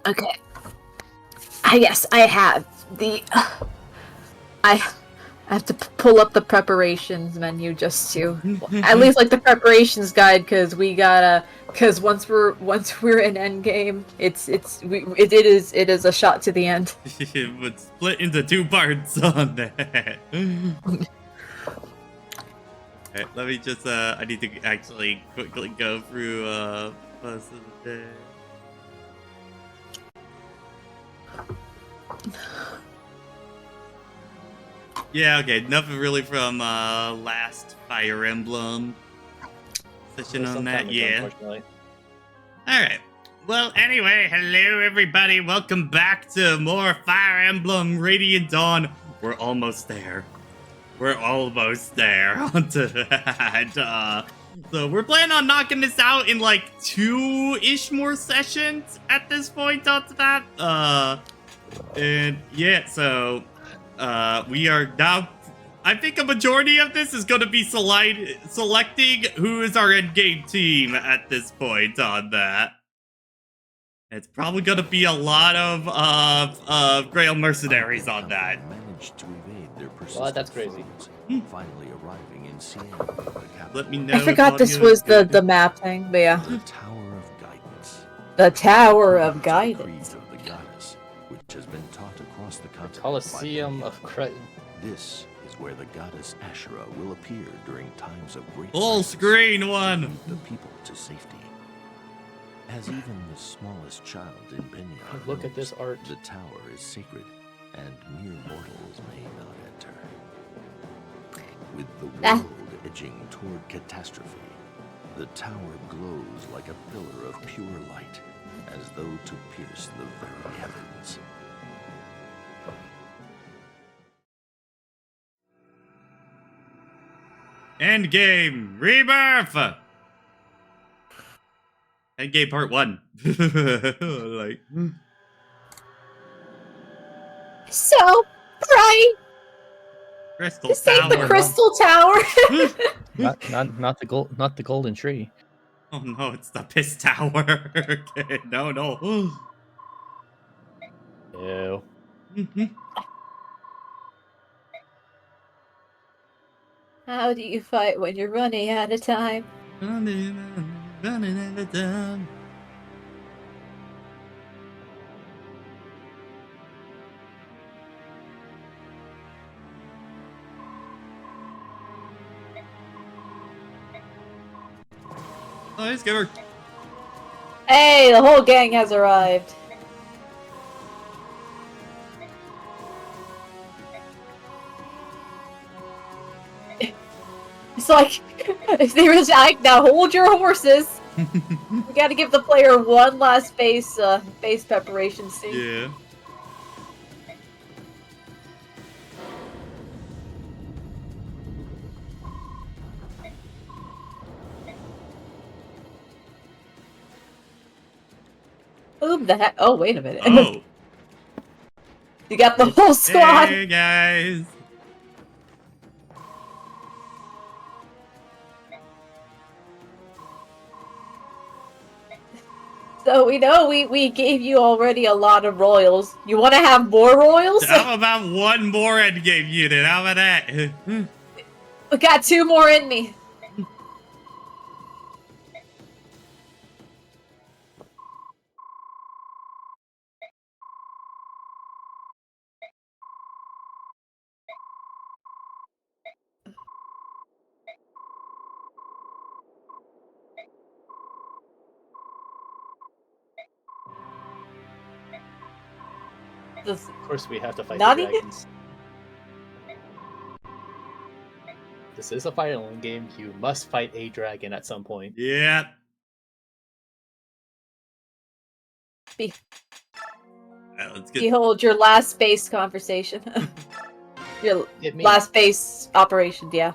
Okay. I guess I have the. I have to pull up the preparations menu just to at least like the preparations guide because we gotta because once we're in endgame, it is a shot to the end. It would split into 2 parts on that. Alright, let me just I need to actually quickly go through most of the day. Yeah, okay, nothing really from last Fire Emblem session on that, yeah. Alright. Well, anyway, hello everybody, welcome back to more Fire Emblem Radiant Dawn. We're almost there. We're almost there onto that. So we're planning on knocking this out in like 2-ish more sessions at this point onto that. And yeah, so we are now. I think a majority of this is going to be selecting who is our endgame team at this point on that. It's probably going to be a lot of Grail mercenaries on that. Managed to evade their Well, that's crazy. Finally arriving in Siena, the capital. Let me know. I forgot this was the map thing, but yeah. The Tower of Guidance. The Tower of The Guidance. creed of the goddess, which has been taught across the continent. Colosseum of Cretan. This is where the goddess Ashura will appear during times of great Full crisis screen to one. lead the people to safety. As even the smallest child in Penya Look at this art. The tower is sacred, and mere mortals may not enter. With the world edging toward catastrophe, the tower glows like a pillar of pure light, as though to pierce the very heavens. Endgame Rebirth. Endgame Part 1. Like. So bright. Crystal This ain't the Tower. Crystal Tower. not the golden tree. Oh no, it's the Piss Tower. Okay, no. Ew. How do you fight when you're running out of time? Running out of time. Oh, let's get her. Hey, the whole gang has arrived. It's like, they were like, now hold your horses. We gotta give the player one last base preparation scene. Yeah. Who the heck? Oh, wait a minute. Oh. You got the whole squad. Hey guys. So we know we gave you already a lot of royals. You want to have more royals? How about one more endgame unit? How about that? We got 2 more in me. Of course, we have to fight Not the even- dragons. This is a Fire Emblem game. You must fight a dragon at some point. Yeah. Let's get. Behold your last base conversation. Your Hit me. last base operation, yeah.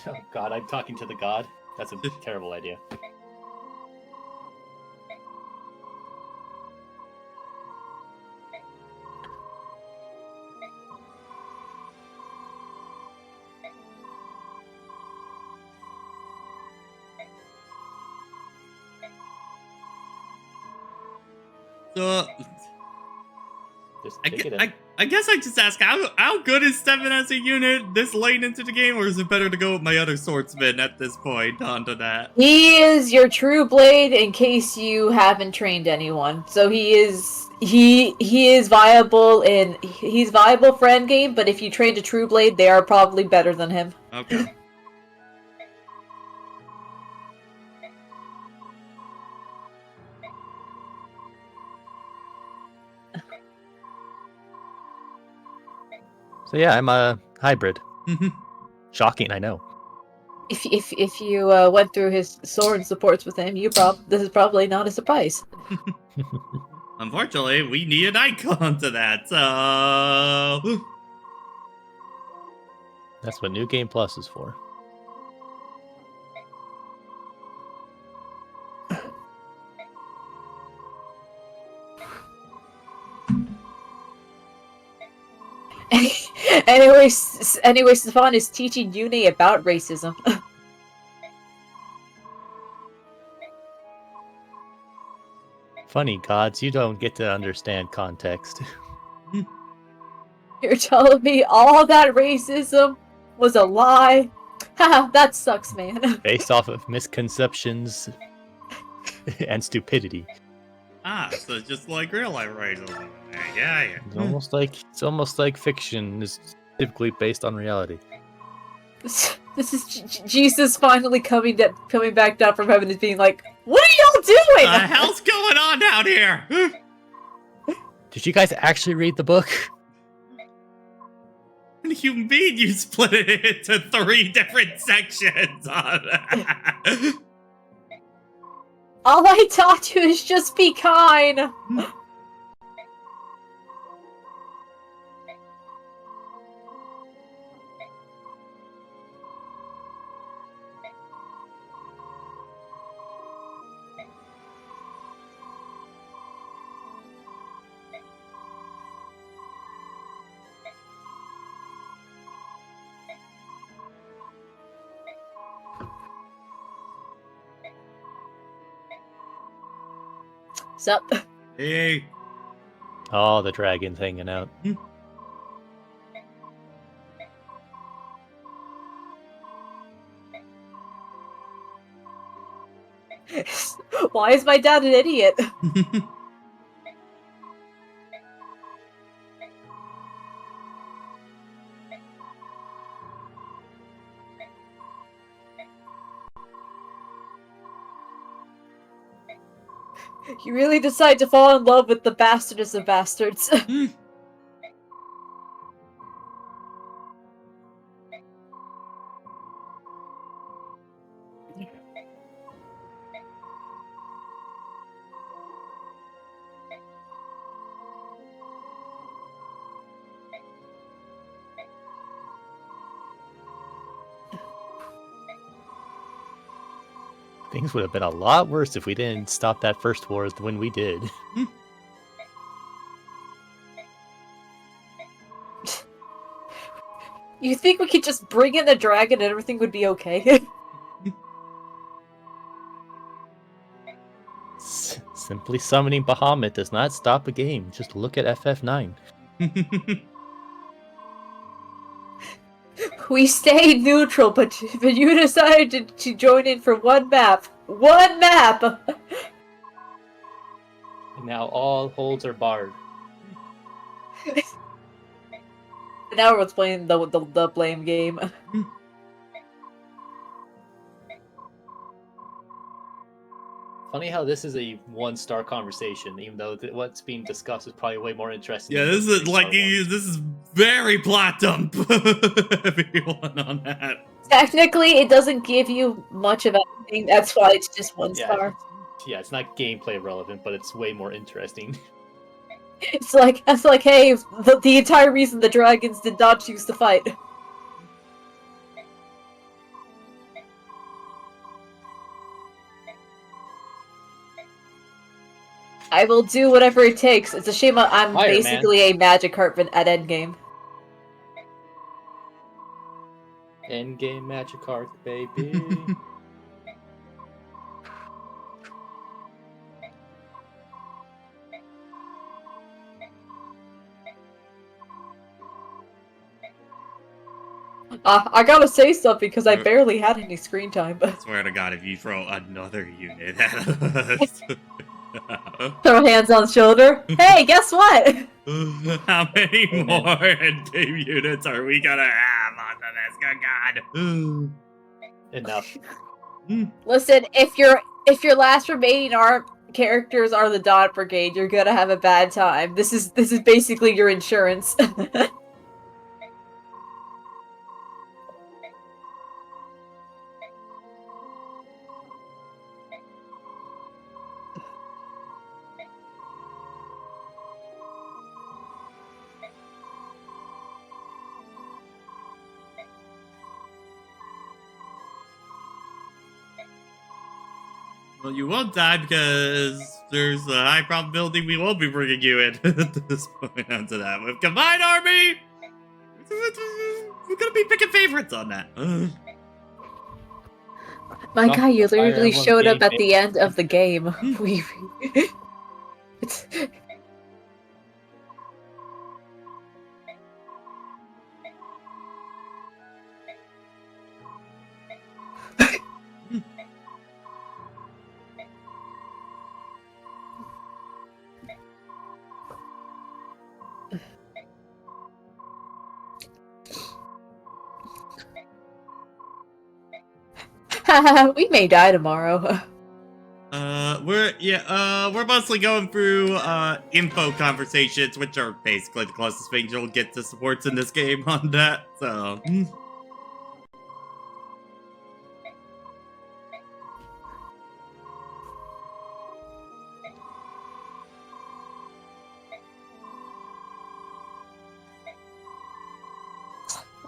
Oh god, I'm talking to the god. That's a terrible idea. So, Just I, take gue- it in. I guess I just ask, how good is 7 as a unit this late into the game, or is it better to go with my other swordsman at this point onto that? He is your true blade in case you haven't trained anyone. So he is viable he's viable for endgame, but if you trained a true blade, they are probably better than him. Okay. So yeah, I'm a hybrid. Shocking, I know. If you went through his sword supports with him, this is probably not a surprise. Unfortunately, we need an icon to that, so... That's what New Game Plus is for. Anyway, Stefan is teaching Yune about racism. Funny gods, you don't get to understand context. You're telling me all that racism was a lie? Haha, that sucks, man. Based off of misconceptions and stupidity. Ah, so just like real life racism. Yeah. It's almost like fiction is typically based on reality. This is Jesus finally coming back down from heaven and being like, "What are y'all doing? What the hell's going on down here? Did you guys actually read the book? What do you mean you split it into 3 different sections? All I taught you is just be kind." Sup? Hey. Oh, the dragon's hanging out. Why is my dad an idiot? You really decide to fall in love with the bastardest of bastards. Things would have been a lot worse if we didn't stop that first war when we did. You think we could just bring in the dragon and everything would be okay? Simply summoning Bahamut does not stop a game. Just look at FF9. We stayed neutral, but you decided to join in for one map. One map! Now all holds are barred. Now everyone's playing the blame game. Funny how this is a 1-star conversation, even though what's being discussed is probably way more interesting. Yeah, than this the is 3-star like one. this is very plot dump. Everyone on that. Technically, it doesn't give you much of anything. That's why it's just one star. Yeah, it's not gameplay relevant, but it's way more interesting. It's like hey, the entire reason the dragons did not choose to fight. I will do whatever it takes. It's a shame I'm Fire, basically a magic harpman at endgame. Endgame magic arc, baby. I gotta say something because I barely had any screen time. I swear to God, if you throw another unit at us. Throw hands on shoulder. Hey, guess what? How many Oh, man. more endgame units are we gonna have on this? Good God. Enough. Listen, if your last remaining characters are the Dot Brigade, you're gonna have a bad time. This is basically your insurance. Well, you won't die because there's a high probability we won't be bringing you in at this point onto that. With combined army, we're gonna be picking favorites on that. My guy, you Fire literally Emblem showed up game at the end of the game. We. It's. We may die tomorrow. We're mostly going through info conversations, which are basically the closest thing you'll get to supports in this game on that. So.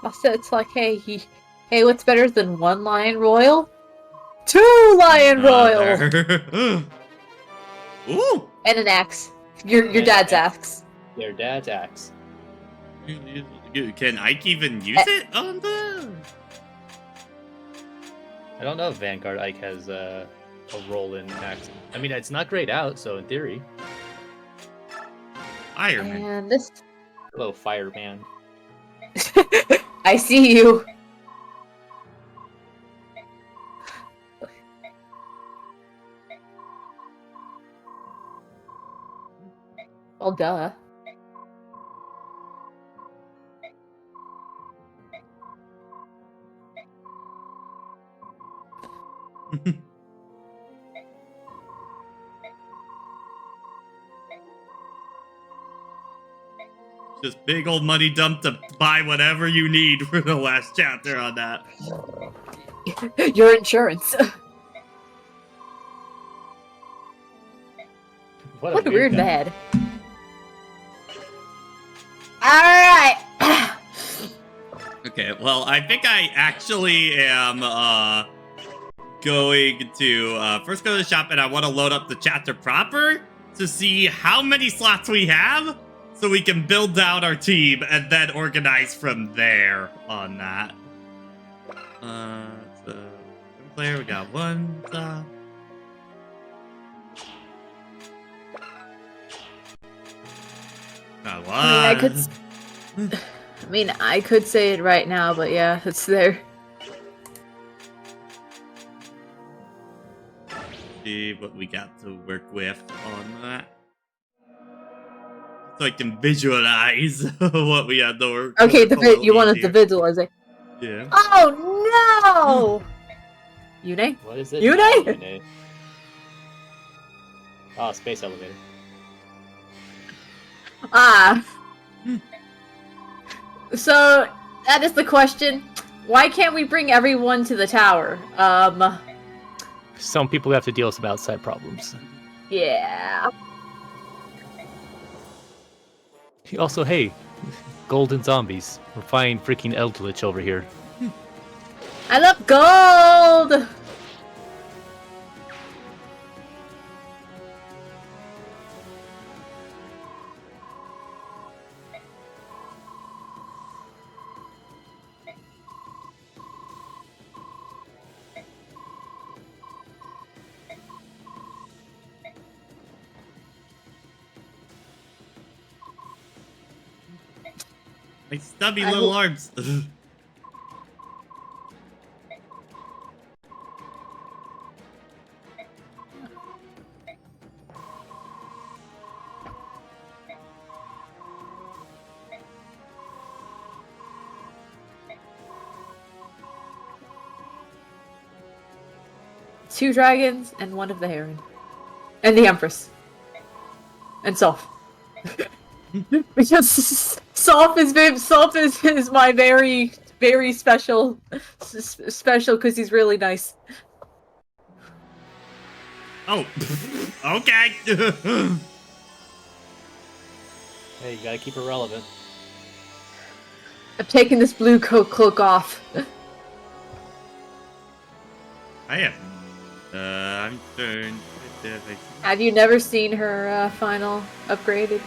Also, it's like, hey, what's better than one Lion Royal? Two Lion Royal! Ooh! And an axe. Your And dad's an axe. Their dad's axe. Can Ike even use it on the? I don't know if Vanguard Ike has a role in axe. I mean, it's not grayed out, so in theory. Ironman. And this. Hello, Fireman. I see you. Well, duh. Just big old money dump to buy whatever you need for the last chapter on that. Your insurance. What a weird guy. bed. Alright! Okay, well, I think I actually am going to first go to the shop, and I want to load up the chapter proper to see how many slots we have so we can build out our team and then organize from there on that. So player, we got one slot. Got one. I could say it right now, but yeah, it's there. See what we got to work with on that. So I can visualize what we have to work Okay, with. you wanted the visualize it. Yeah. Oh no! Yune? What is it? Yune? Yune. Ah, space elevator. Ah. So, that is the question. Why can't we bring everyone to the tower? Some people have to deal with some outside problems. Yeah. Also, hey, golden zombies. We're finding freaking Eldritch over here. I love gold! My stubby little arms. 2 dragons and 1 of the heron. And the Empress. And Soph. Because Soph is my very, very special because he's really nice. Oh, okay. Hey, you gotta keep it relevant. I'm taking this blue cloak off. I am. I'm turned. Have you never seen her final upgraded?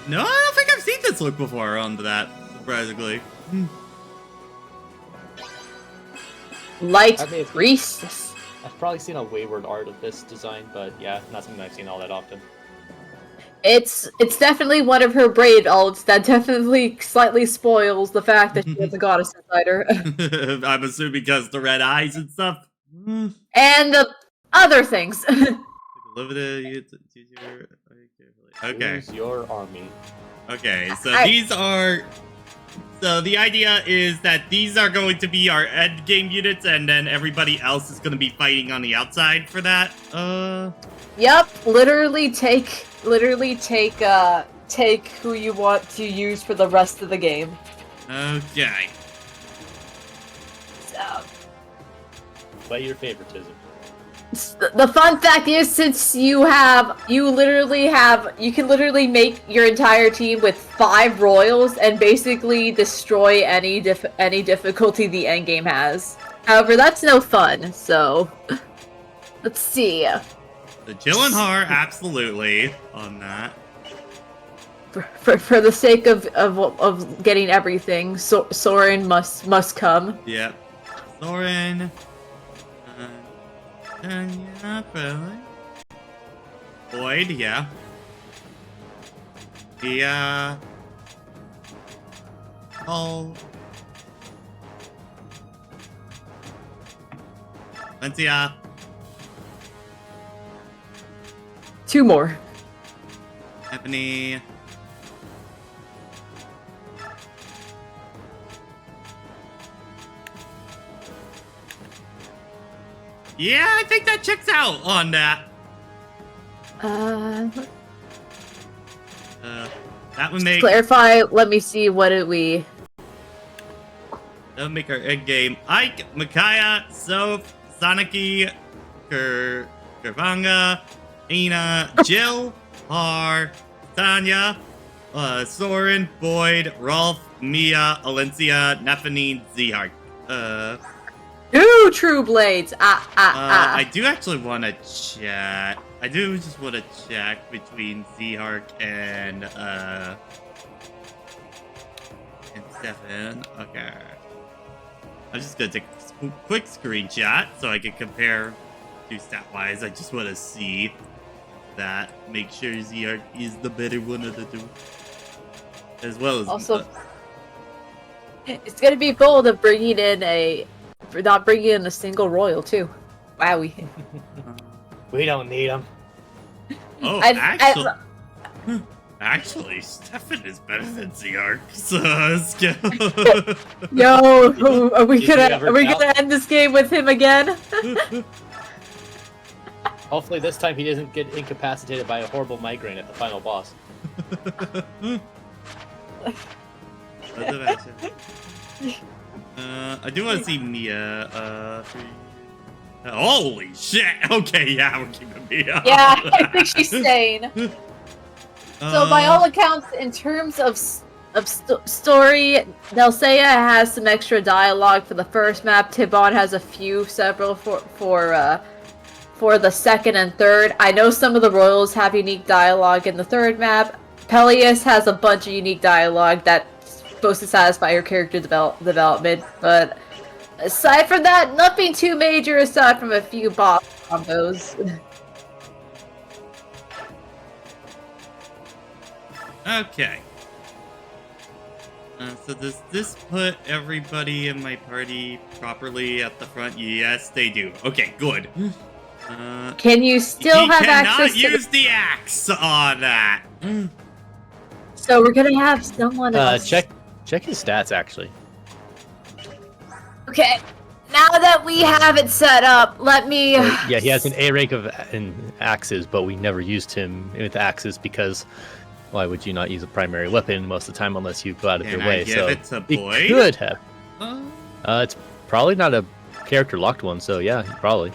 No, I don't think I've seen this look before on that, surprisingly. Light I mean, Priestess. I've probably seen a wayward art of this design, but yeah, not something I've seen all that often. It's definitely one of her braid alts that definitely slightly spoils the fact that she has a goddess inside her. I'm assuming because the red eyes and stuff. And the other things. Okay. Choose your army. Okay, so these are... So the idea is that these are going to be our end game units, and then everybody else is going to be fighting on the outside for that. Yep, literally take who you want to use for the rest of the game. Okay. So, Play your favoritism. the fun fact is, since you can literally make your entire team with 5 royals and basically destroy any difficulty the endgame has. However, that's no fun. So, let's see. The Jillenhar, absolutely on that. For the sake of getting everything, Soren must come. Yep. Soren. Yeah, probably. Boyd, yeah. Yeah. Oh. Valencia. 2 more. Ebony. Yeah, I think that checks out on that. That would make... Clarify, let me see, what did we... That would make our end game. Ike, Micaiah, Soph, Sanaki, Kurvanga, Ina, Jill, Har, Tanya, Soren, Boyd, Rolf, Mia, Alencia, Nephanine, Zehar. 2 true blades! I do actually want to chat. I do just want to check between Zehar and Stefan. Okay. I'm just gonna take a quick screenshot so I can compare two stat-wise. I just want to see that. Make sure Zehar is the better one of the two. As well as... Also, it's gonna be bold of bringing in not bringing in a single royal, too. Wowie. We don't need them. Oh, actually, Stefan is better than Zehar. So let's go. Yo, are we gonna end this game with him again? Hopefully this time he doesn't get incapacitated by a horrible migraine at the final boss. I do want to see Mia. Holy shit! Okay, yeah, we're keeping Mia. Yeah, I think she's sane. So by all accounts, in terms of story, Nelseia has some extra dialogue for the first map. Tibon has several for the second and third. I know some of the royals have unique dialogue in the third map. Peleus has a bunch of unique dialogue that's supposed to satisfy your character development, but aside from that, nothing too major aside from a few boss combos. Okay. So does this put everybody in my party properly at the front? Yes, they do. Okay, good. Can you still have access to... He cannot use the axe on that. So we're gonna have someone else... Check his stats, actually. Okay. now that we have it set up, let me. Yeah, he has an A rank in axes, but we never used him with axes because why would you not use a primary weapon most of the time unless you go out of your way? Give So it to he Boyd? could have. It's probably not a character locked one, so yeah, probably.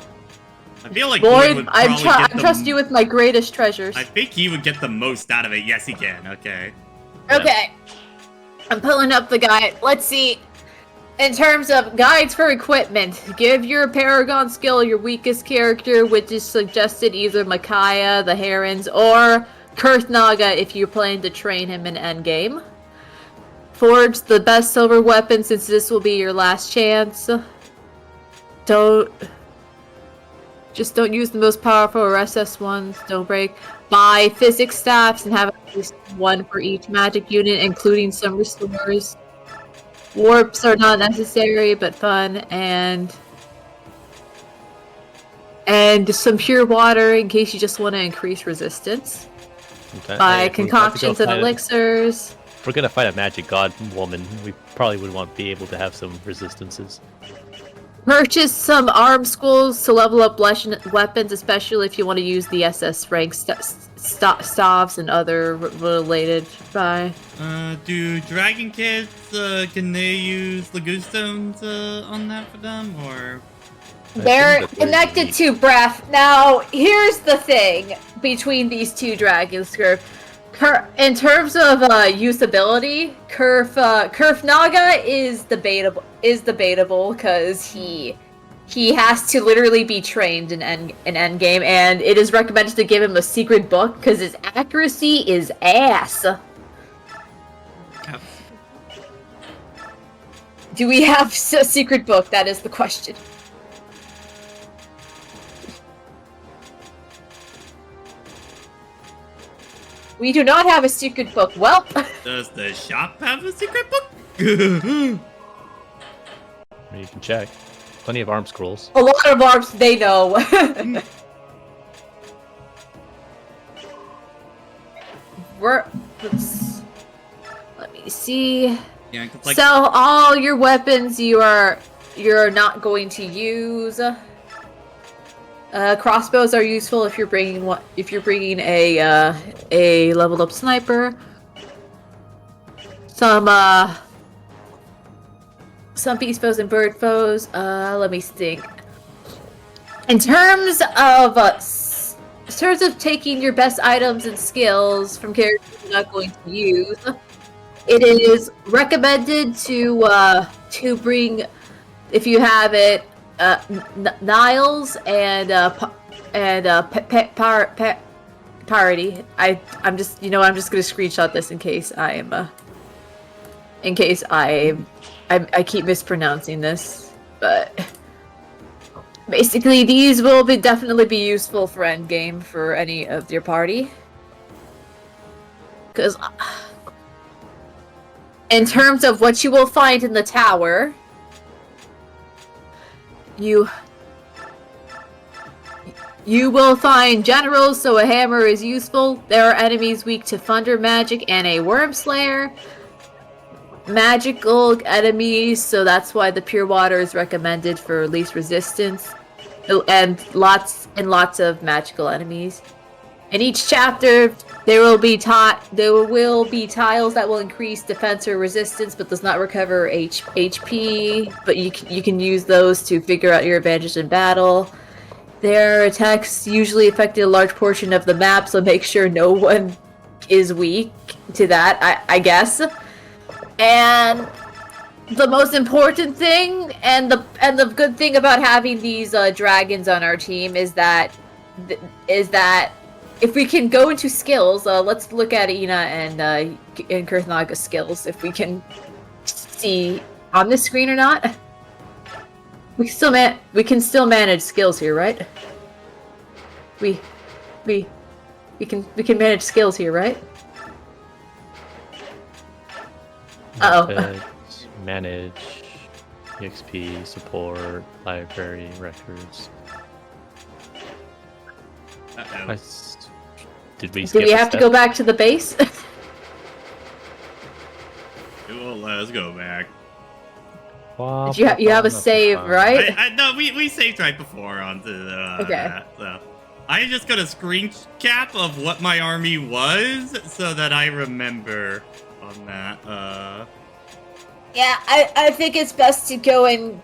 I feel like Boyd Boyd, would I probably trust you with my greatest treasures. I think he would get the most out of it. Yes, he can. Okay. Okay. I'm pulling up the guide. Let's see. In terms of guides for equipment, give your Paragon skill your weakest character, which is suggested either Micaiah, the Herons, or Kurthnaga if you plan to train him in endgame. Forge the best silver weapon since this will be your last chance. Just don't use the most powerful or SS ones. Don't break. Buy physics staffs and have at least one for each magic unit, including some restores. Warps are not necessary, but fun, and some pure water in case you just want to increase resistance. Okay. Buy If we want to go concoctions and fight elixirs. If we're gonna fight a magic god woman, we probably would be able to have some resistances. Purchase some arm schools to level up weapons, especially if you want to use the SS rank staffs and other related. Buy. Do dragon kids can they use Lagostones on that for them, or? They're connected to breath. Now, here's the thing between these two dragons, in terms of usability, Kurthnaga is debatable because he has to literally be trained in endgame, and it is recommended to give him a secret book because his accuracy is ass. Do we have a secret book? That is the question. We do not have a secret book. Well, does the shop have a secret book? You can check. Plenty of arm scrolls. A lot of arms, they know. Let me see. Yeah, like... Sell all your weapons you're not going to use. Crossbows are useful if you're bringing a leveled up sniper. Some beast foes and bird foes. Let me think. In terms of taking your best items and skills from characters you're not going to use, it is recommended to bring, if you have it, Niles and Parity. I'm just gonna screenshot this in case I keep mispronouncing this, but basically these will definitely be useful for endgame for any of your party. Because in terms of what you will find in the tower, you will find generals, so a hammer is useful. There are enemies weak to thunder magic and a worm slayer. Magical enemies, so that's why the pure water is recommended for least resistance. And lots of magical enemies. In each chapter, there will be tiles that will increase defense or resistance, but does not recover HP. But you can use those to figure out your advantage in battle. Their attacks usually affect a large portion of the map, so make sure no one is weak to that. I guess. And the most important thing, and the good thing about having these dragons on our team is that if we can go into skills, let's look at Ina and Kurthnaga's skills. If we can see on the screen or not, we can still manage skills here, right? We can manage skills here, right? Manage, EXP, support, library, records. Did we have to go back to the base? Well, let's go back. You have a save, right? No, we saved right before onto Okay. that. So I just got a screen cap of what my army was so that I remember on that. Yeah, I think it's best to go and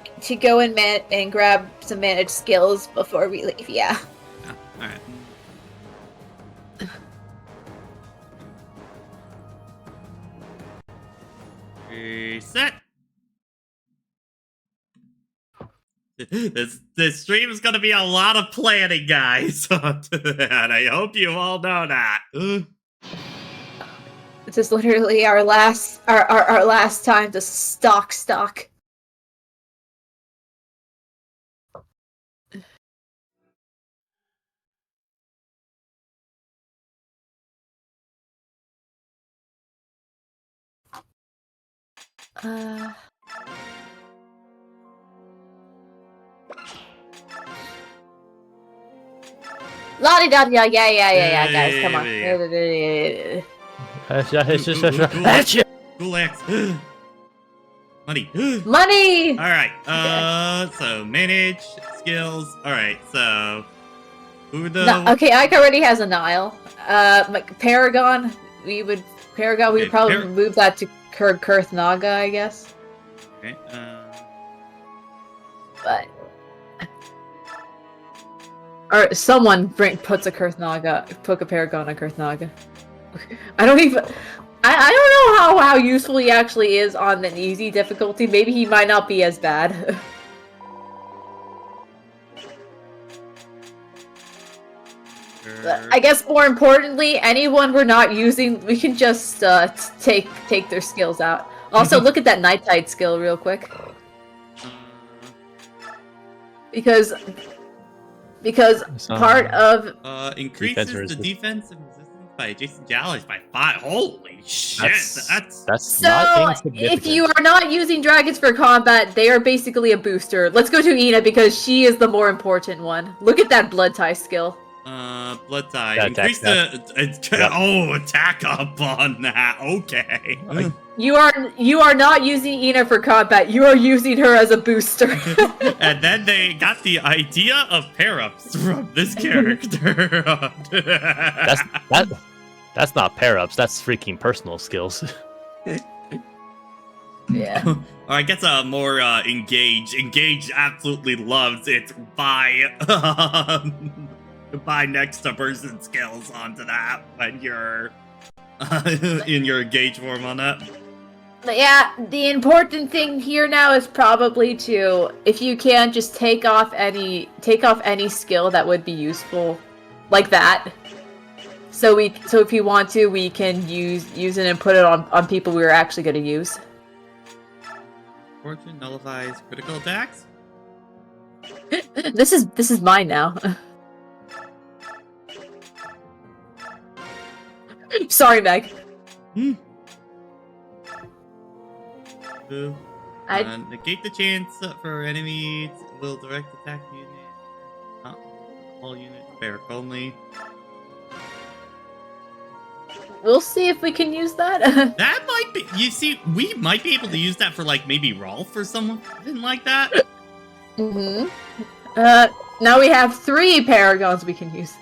and grab some managed skills before we leave. Yeah. All right. Reset. This stream is gonna be a lot of planning, guys. And I hope you all know that. This is literally our last time to stock. La di da yeah, guys, come on. Cool X. Money. Money! All right. So manage skills. All right. So who the? No, okay, Ike already has a Nile. Paragon. We would probably move that to Kurth Naga, I guess. Okay. But or someone puts a Paragon on Kurth Naga. I don't know how useful he actually is on an easy difficulty. Maybe he might not be as bad. But I guess more importantly, anyone we're not using, we can just take their skills out. Also, look at that Night Tide skill real quick. Because part of increases the defense and resistance by adjacent allies by 5. Holy shit! That's so not insignificant. if you are not using dragons for combat, they are basically a booster. Let's go to Ina because she is the more important one. Look at that blood tie skill. Blood tie. Yeah, Increase attack up on that. Okay. You are not using Ina for combat. You are using her as a booster. And then they got the idea of pair-ups from this character. That's not pair-ups. That's freaking personal skills. Yeah. Or I guess more engage. Engage absolutely loves it by next to person skills onto that when you're in your engage form on that. But yeah, the important thing here now is probably to, if you can, just take off any skill that would be useful, like that. So if you want to, we can use it and put it on people we were actually going to use. Fortune nullifies critical attacks. This is mine now. Sorry, Meg. Negate the chance for enemies will direct attack unit. Not all units, barrack only. We'll see if we can use that. That might be. You see, we might be able to use that for like maybe Rolf or something like that. Mm-hmm. Now we have 3 paragons we can use.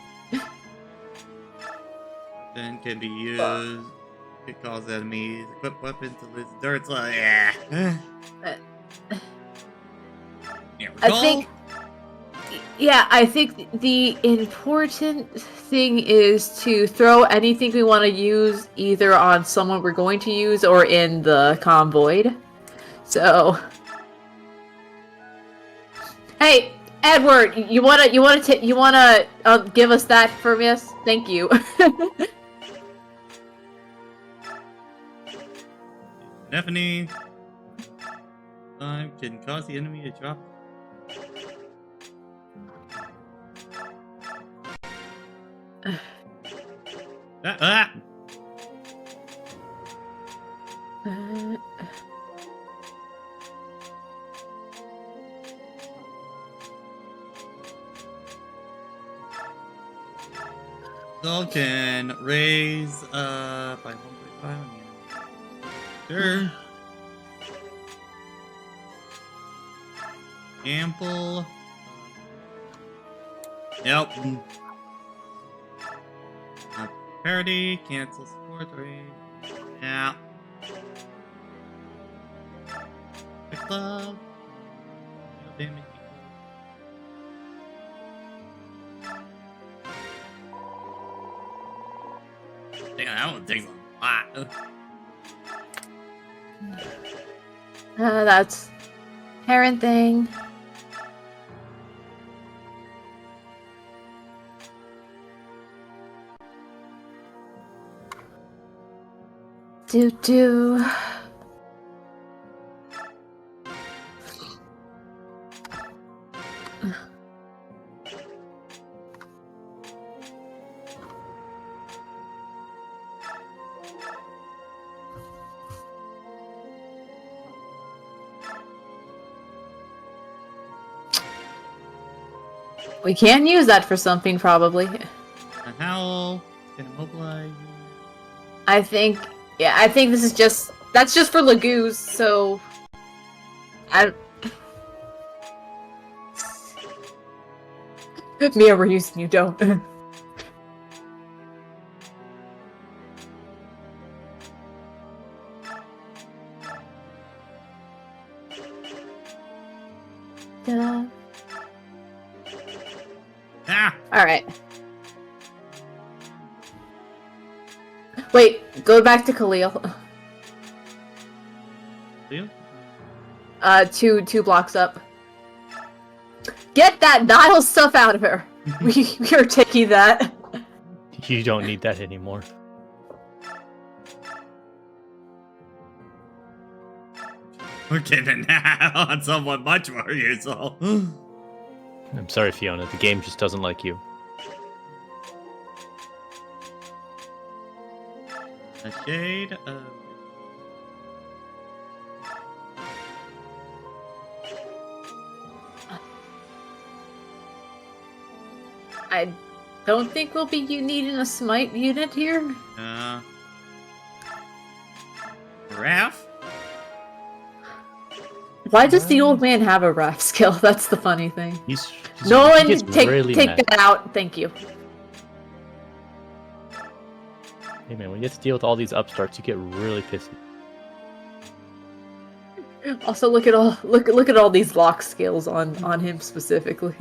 Then can be used. It causes enemies equip weapons to lose endurance. Yeah. I think the important thing is to throw anything we want to want to either on someone we're going to use or in the convoy. So, hey, Edward, you wanna give us that for us? Thank you. Deafening time can cause the enemy to drop. So can raise by 1.5. Sure. Ample. Yep. Parity, cancel support rate. Yeah. Quick love. No damage. Damn, that one takes a lot. That's parent thing. Do. We can use that for something, probably. A howl. Gonna mobilize. I think this is just... That's just for Lagoos, so... Mia, we're using you, don't. Ta-da. Ah! Alright. Wait, go back to Khalil. You? Two blocks up. Get that dial stuff out of her! we are taking that. You don't need that anymore. We're getting that on someone much more useful. I'm sorry, Fiona. The game just doesn't like you. A shade of... I don't think we'll be needing a smite unit here. Raph? Why does the old man have a ref skill? That's the funny thing. He's No he one gets take really take mad. that out. Thank you. Hey man, when you have to deal with all these upstarts, you get really pissy. Also, look at all these lock skills on him specifically.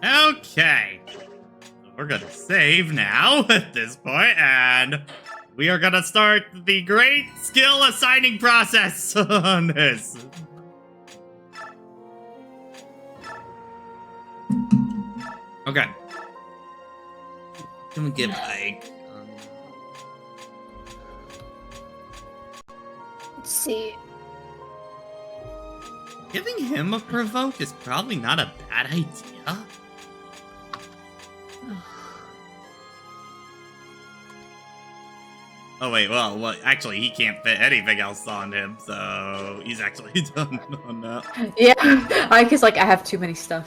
Okay. We're gonna save now at this point, and we are gonna start the great skill assigning process on this. Okay. Can we get like... Let's see. Giving him a provoke is probably not a bad idea. Oh wait, well, actually, he can't fit anything else on him, so he's actually done on that. Yeah, I guess I have too many stuff.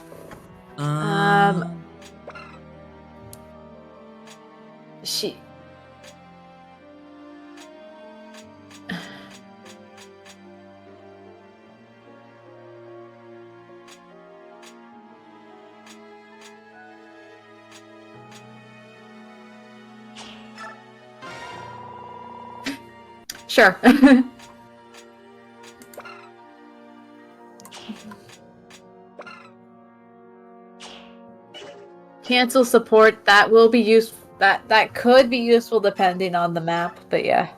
She. Sure. Cancel support. That will be used. That could be useful depending on the map, but yeah.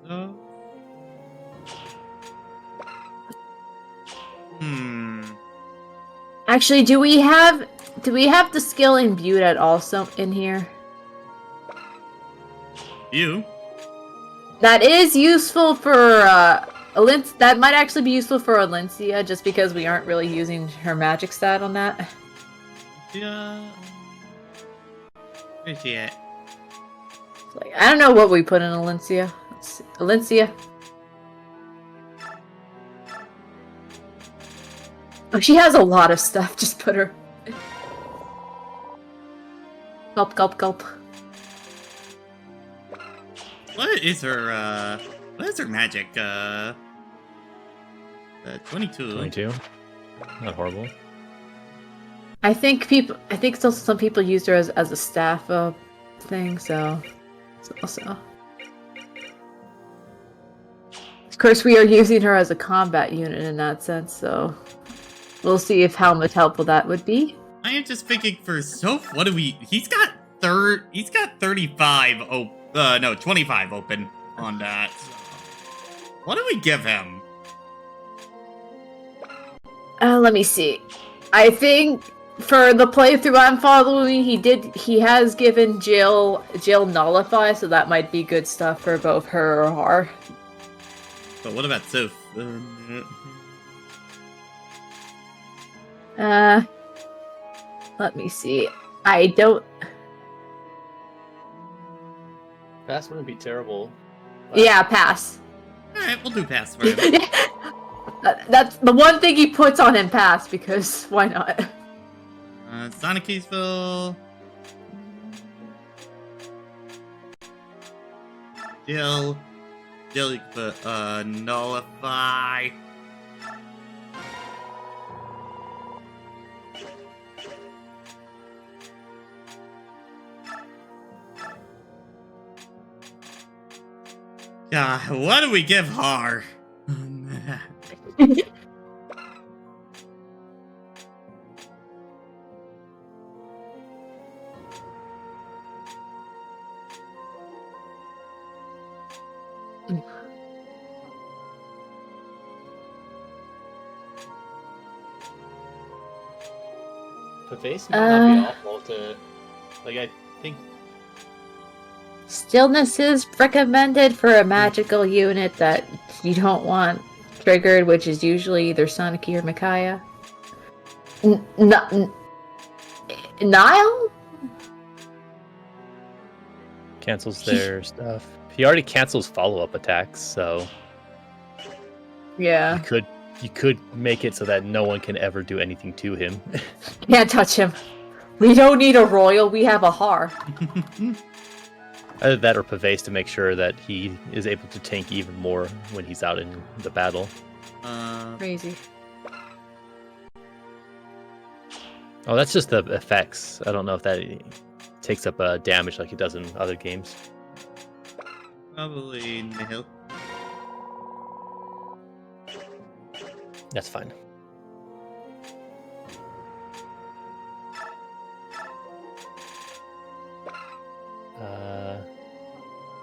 So... Actually, do we have the skill imbued at also in here? You? That is useful for that might actually be useful for Alencia, just because we aren't really using her magic stat on that. Yeah. Where's she at? Like, I don't know what we put in Alencia. Let's see. Alencia. Oh, she has a lot of stuff. Just put her. Gulp, gulp, gulp. What is her magic? 22. 22. Not horrible. I think still some people use her as a staff thing, so also. Of course, we are using her as a combat unit in that sense, so we'll see if how much helpful that would be. I am just thinking for Soph, what do we? He's got 35. 25 open on that. What do we give him? Let me see. I think for the playthrough I'm following, he has given Jill Nullify, so that might be good stuff for both her or Har. But what about Soph? Let me see. I don't. Pass wouldn't be terrible. Yeah, pass. Alright, we'll do pass for him. That's the one thing he puts on him, pass, because why not? Sonic Keysville. Jill, you can put Nullify. Yeah, what do we give Har? Pervasive might not be awful to. Like, I think. Stillness is recommended for a magical unit that you don't want triggered, which is usually either Soniki or Micaiah. Nile? Cancels their stuff. He already cancels follow-up attacks, so Yeah. you could make it so that no one can ever do anything to him. Can't touch him. We don't need a royal, we have a Har. Either that or Pavase to make sure that he is able to tank even more when he's out in the battle. Crazy. Oh, that's just the effects. I don't know if that takes up damage like it does in other games. Probably nil. That's fine.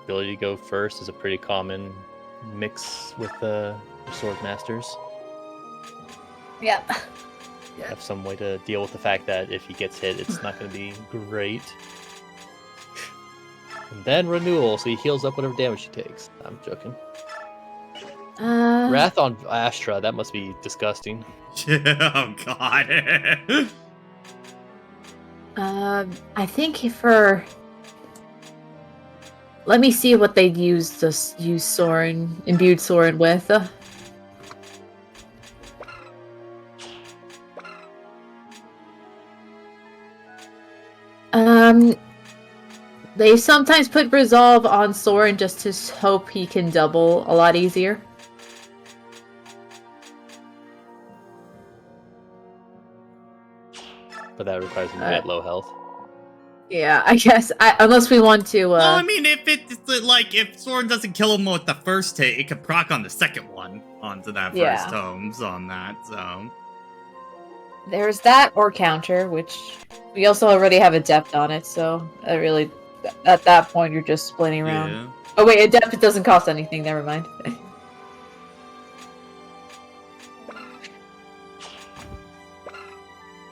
Ability to go first is a pretty common mix with the sword masters. Yeah. Have some way to deal with the fact that if he gets hit, it's not going to be great. And then renewal, so he heals up whatever damage he takes. I'm joking. Wrath on Astra, that must be disgusting. Oh god. I think for. Let me see what they'd use Soren, imbued Soren with. They sometimes put resolve on Soren just to hope he can double a lot easier. But that requires him to be at low health. Yeah, I guess. Unless we want to. Well, I mean, if Soren doesn't kill him with the first hit, it could proc on the second one onto that first tomes on that. So there's that or counter, which we also already have adept on it. So really, at that point, you're just splitting around. yeah. Oh wait, adept doesn't cost anything. Never mind.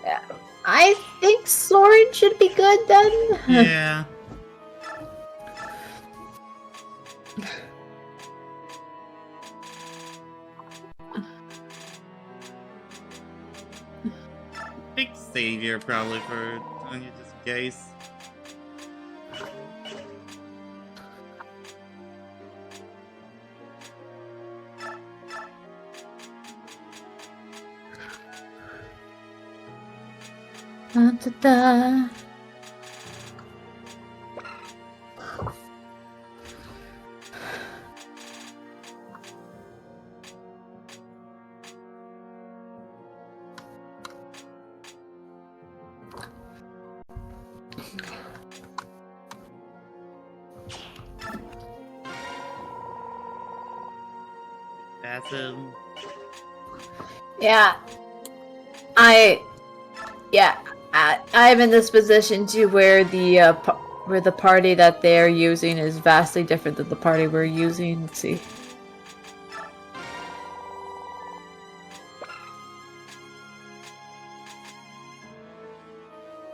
Yeah, I think Soren should be good then. Yeah. Big savior probably for Tanya just in case. Da-da-da. Passive. Yeah, I'm in this position too, where the party that they're using is vastly different than the party we're using. Let's see.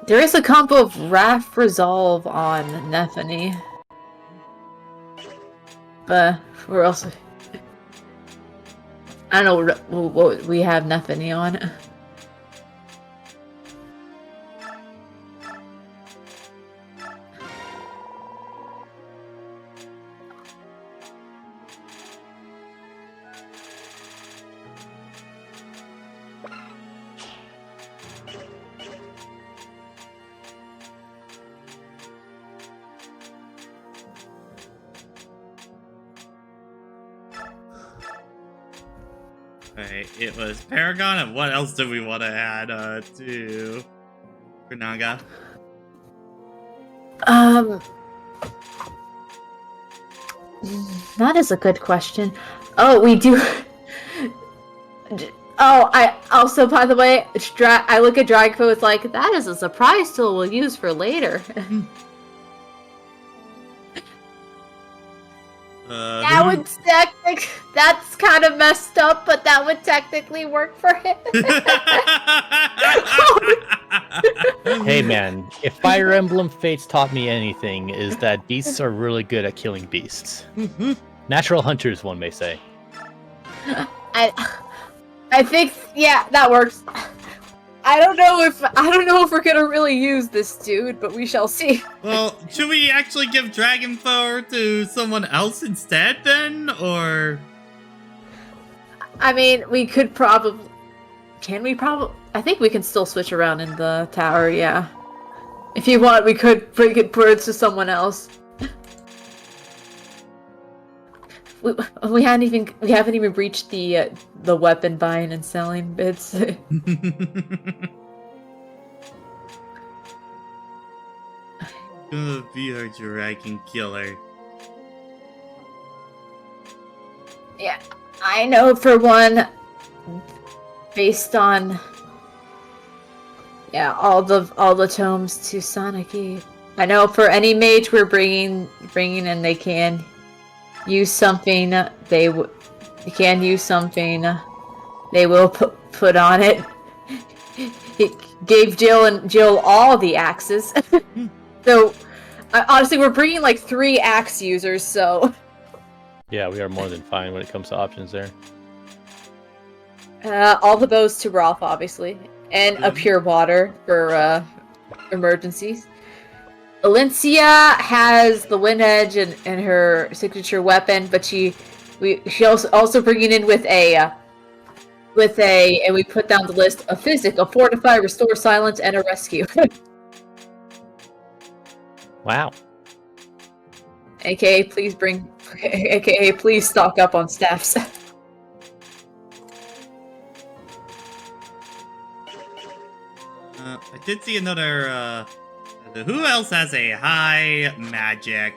There is a combo of Wrath Resolve on Nephany. But we're also... I don't know what we have Nephany on. Alright, it was Paragon, and what else do we want to add to Granaga? That is a good question. Oh, we do... Oh, I also, by the way, I look at Dragpo, it's like, that is a surprise tool we'll use for later. That's kind of messed up, but that would technically work for him. Hey man, if Fire Emblem Fates taught me anything, is that beasts are really good at killing beasts. Natural hunters, one may say. I think, yeah, that works. I don't know if we're gonna really use this dude, but we shall see. Well, should we actually give Dragon Thor to someone else instead then, or? I mean, we could probably. Can we probably? I think we can still switch around in the tower. Yeah, if you want, we could bring it birds to someone else. We haven't even reached the weapon buying and selling bits. Gonna be our dragon killer. Yeah, I know for one, based on all the tomes to Sonic Eve. I know for any mage we're bringing and they can use something, they will put on it. It gave Jill all the axes. So, honestly, we're bringing like 3 axe users, so... Yeah, we are more than fine when it comes to options there. All the bows to Rolf, obviously. And a pure water for emergencies. Alencia has the Wind Edge and her signature weapon, but she also bringing in with a, and we put down the list, a Physic, a Fortify, Restore Silence, and a Rescue. Wow. AKA, please stock up on staffs. I did see another, who else has a high magic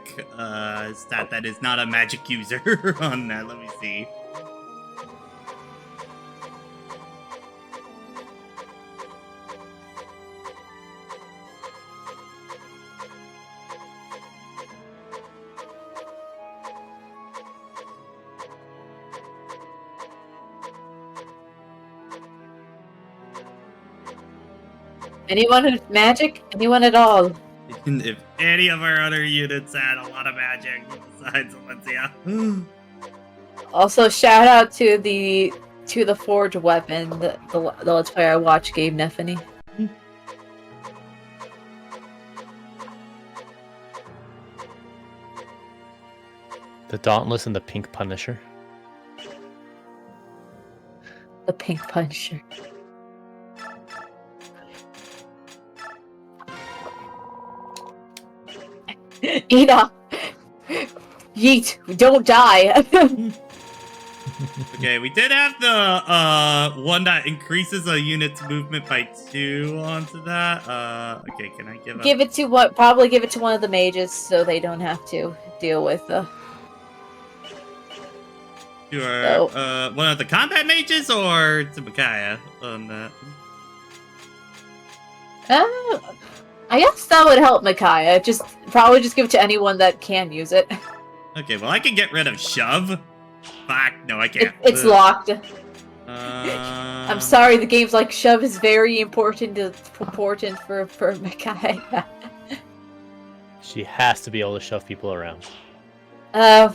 stat that is not a magic user on that? Let me see. Anyone who's magic? Anyone at all? If any of our other units had a lot of magic besides Alencia. Also, shout out to the forge weapon that the Let's Play I watched gave Nephany. The Dauntless and the Pink Punisher. The Pink Punisher. Enough. Yeet. Don't die. Okay, we did have the one that increases a unit's movement by 2 onto that. Okay, can I give Give it to what? Probably give it to one of the mages so they don't have to deal with the. Sure. One of the combat mages or to Micaiah on that? I guess that would help Micaiah. Probably just give it to anyone that can use it. Okay, well I can get rid of shove. Fuck, no I can't. It's locked. I'm I'm sorry, the game's like shove is very important for Micaiah. She has to be able to shove people around. Yeah,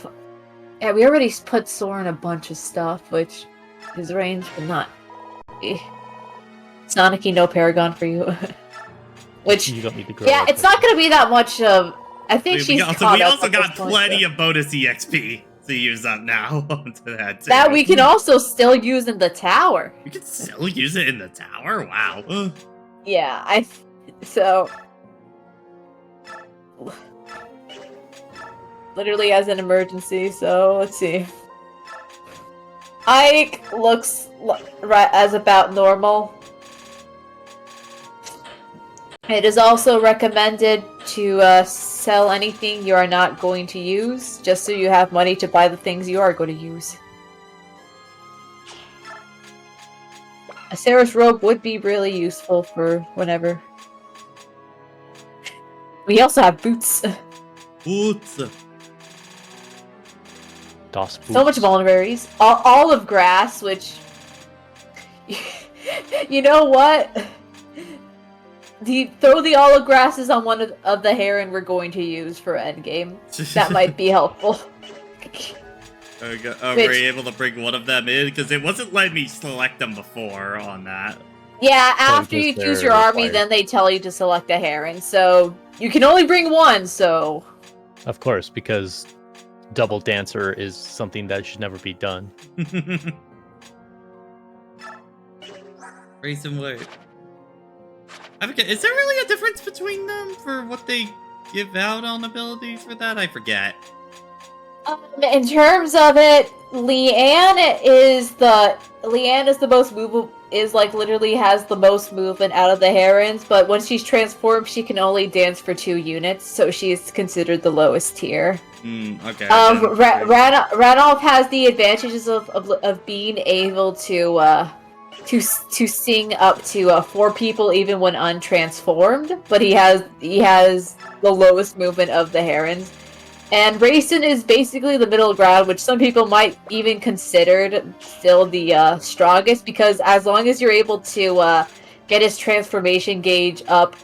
we already put Soren a bunch of stuff, which is range, but not. Sonic-y, no Paragon for you. Which You don't need to grow yeah, up it's with not gonna be that much of. I think she's we caught also up at got this point, plenty though. of bonus EXP to use up now onto that too. That we can also still use in the tower. You can still use it in the tower? Wow. Yeah, so literally as an emergency. So let's see. Ike looks right as about normal. It is also recommended to sell anything you are not going to use, just so you have money to buy the things you are going to use. A Sarah's robe would be really useful for whenever. We also have boots. Boots. DOS boots. So much vulneraries. Olive grass, which... you know what? Throw the olive grasses on one of the heron we're going to use for endgame. That might be helpful. Were you able to bring one of them in? Because it wasn't letting me select them before on that. Yeah, after because you choose they're your army, required. then they tell you to select a heron. So you can only bring one, so... Of course, because double dancer is something that should never be done. Raise and wait. I forget. Is there really a difference between them for what they give out on abilities for that? I forget. In terms of it, Leanne is the most movable. Is like literally has the most movement out of the herons. But when she's transformed, she can only dance for 2 units, so she's considered the lowest tier. Okay. Ranulph has the advantages of being able to sing up to 4 people even when untransformed, but he has the lowest movement of the herons. And Rayson is basically the middle ground, which some people might even consider still the strongest, because as long as you're able to get his transformation gauge up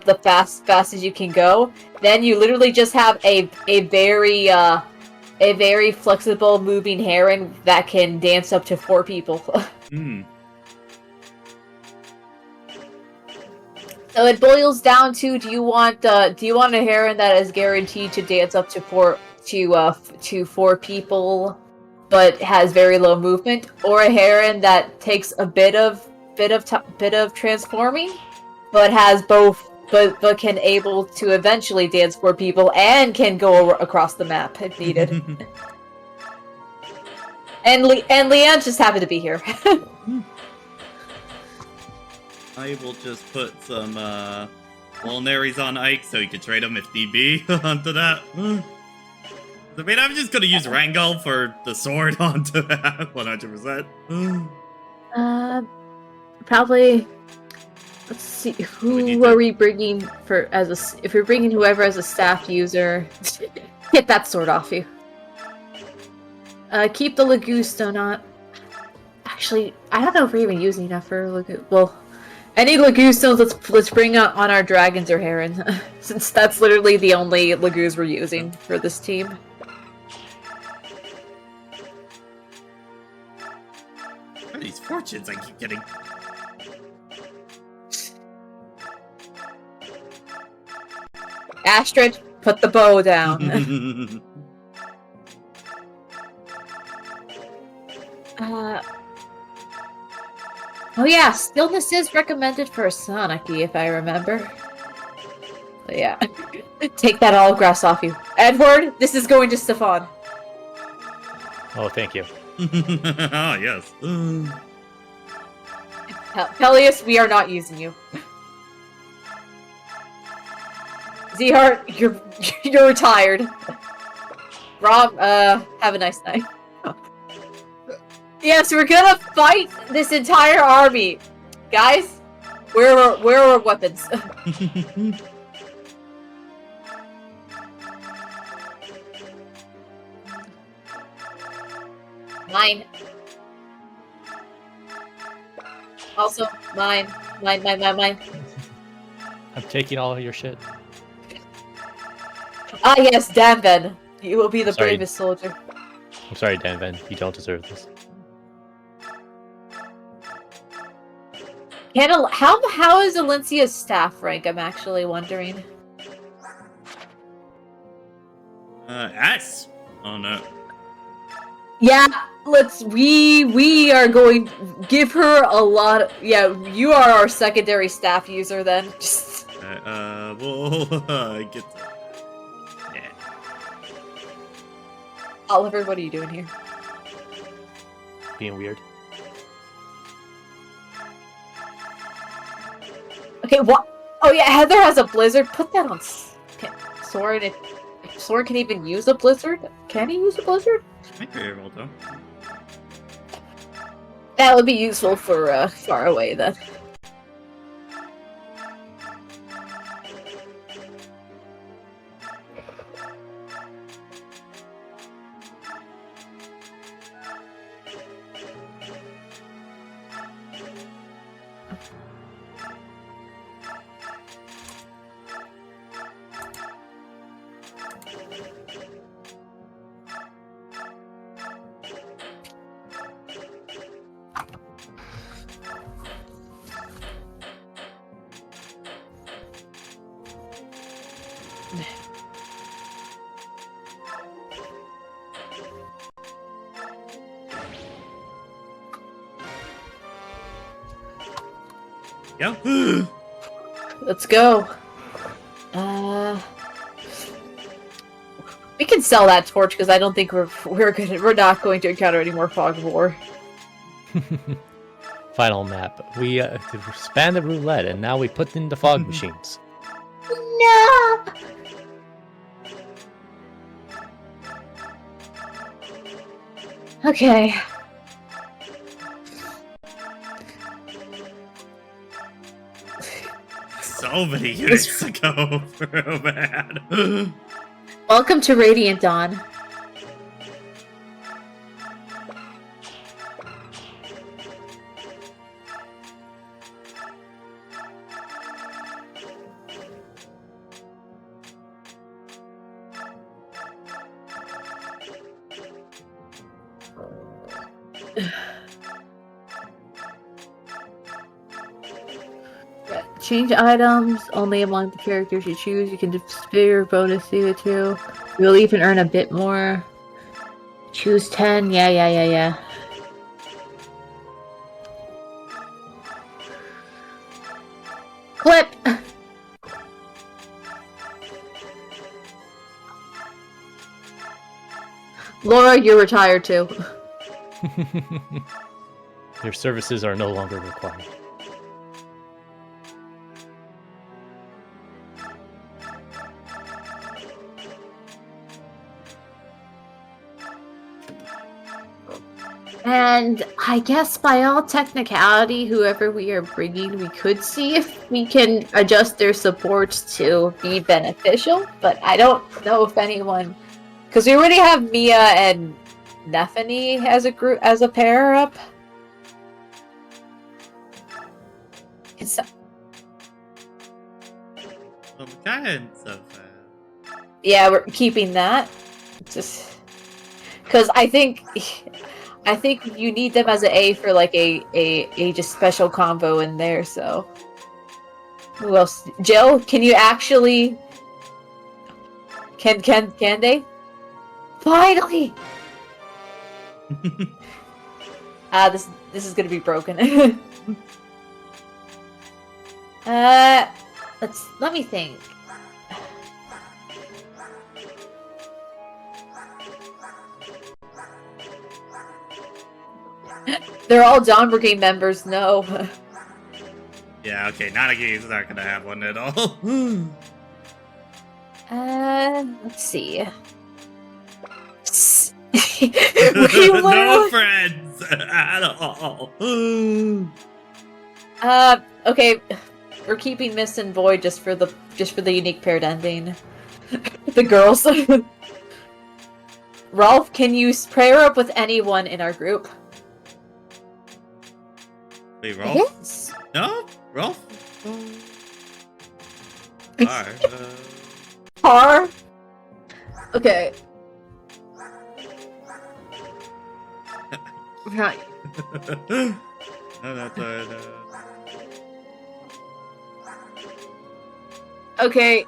the fast as you can go, then you literally just have a very flexible moving heron that can dance up to 4 people. So it boils down to: do you want a heron that is guaranteed to dance up to 4 people, but has very low movement, or a heron that takes a bit of transforming, but has both, but can able to eventually dance 4 people and can go across the map if needed. And Leanne just happened to be here. I will just put some vulneraries on Ike so you can trade them if need be onto that. I mean, I'm just gonna use Rangel for the sword onto that 100%. Probably. Let's see. Who are we bringing for if we're bringing whoever as a staff user? Get that sword off you. Keep the Lagusto not. Actually, I don't know if we're even using enough for Lagu. Well. Any Lagoostos, let's bring on our dragons or herons, since that's literally the only Lagoos we're using for this team. What are these fortunes I keep getting? Astrid, put the bow down. Oh yeah, stillness is recommended for Sonic-y, if I remember. But yeah. Take that all grass off you. Edward, this is going to Stefan. Oh, thank you. Oh, yes. Peleus, we are not using you. Z-Heart, you're retired. Rob, have a nice night. Yes, we're gonna fight this entire army. Guys, where are our weapons? Mine. Also, mine. Mine. I'm taking all of your shit. Ah, yes, Danven. You will be the Sorry. bravest soldier. I'm sorry, Danven. You don't deserve this. How is Alencia's staff rank? I'm actually wondering. S. Oh no. Yeah, we are going give her a lot of, yeah, you are our secondary staff user then. Just We'll get to... Yeah. Oliver, what are you doing here? Being weird. Okay, what? Oh yeah, Heather has a blizzard. Put that on Soren. If Soren can even use a blizzard, can he use a blizzard? Might be able to. That would be useful for far away then. Yeah. Let's go. We can sell that torch because I don't think we're not going to encounter any more fog of war. Final map. We span the roulette, and now we put in the fog machines. No. Okay. So many units to go through, man. Welcome to Radiant Dawn. Change items only among the characters you choose. You can disappear bonus CO2. You'll even earn a bit more. Choose 10. Yeah. Clip! Laura, you're retired too. Your services are no longer required. And I guess by all technicality, whoever we are bringing, we could see if we can adjust their supports to be beneficial. But I don't know if anyone, because we already have Mia and Nefany as a group, as a pair up. It's yeah, we're keeping that. Just because I think you need them as an A for like a just special combo in there. So who else? Jill, can you actually? Can they? Finally! This is gonna be broken. Let me think. They're all Dawn Brigade members, no. Yeah, okay, Nanagi's not gonna have one at all. Let's see. Wait, what No friends at all. Okay. We're keeping Mist and Void just for the unique paired ending. The girls. Rolf, can you pair up with anyone in our group? Wait, Rolf? Yes. No? Rolf? Par? Okay. Right. No, that's Okay.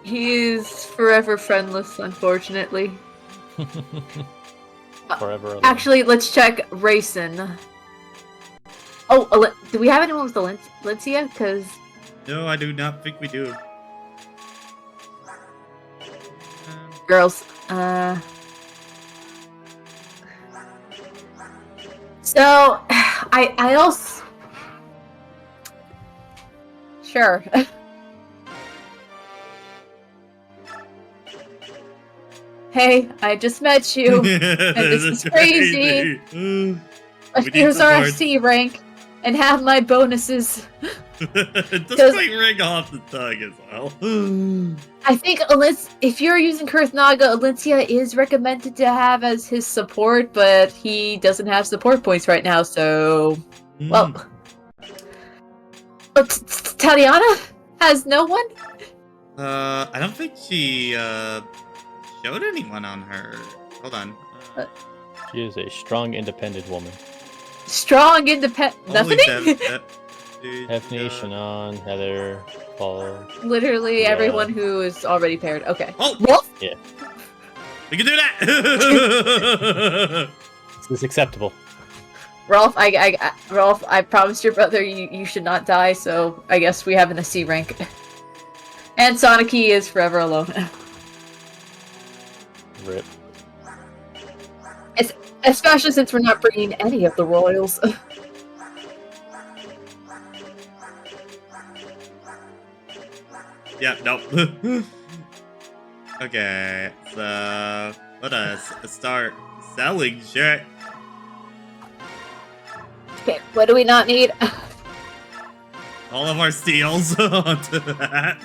He's forever friendless, unfortunately. Forever alone. Actually, let's check Rayson. Oh, do we have anyone with Valencia? Because... No, I do not think we do. Girls, So, I also... Sure. Hey, I just met you, and this is crazy. Here's our C rank, and have my bonuses. Just like ring off the tongue as well. I think if you're using Kurth Naga, Alencia is recommended to have as his support, but he doesn't have support points right now, so... Well... But Tatiana has no one? I don't think she, showed anyone on her. Hold on. She is a strong, independent woman. Strong, independent... Nothing? Stephanie, Shannon, Heather, Paul. Literally Yeah. everyone who is already paired. Okay. Oh! Wolf? Yeah. We can do that! This is acceptable. Rolf, Rolf, I promised your brother you should not die, so I guess we have an C rank. And Soniki is forever alone. Rip. Especially since we're not bringing any of the royals. Yeah, nope. Okay, so let us start selling shit. Okay, what do we not need? All of our steals onto that.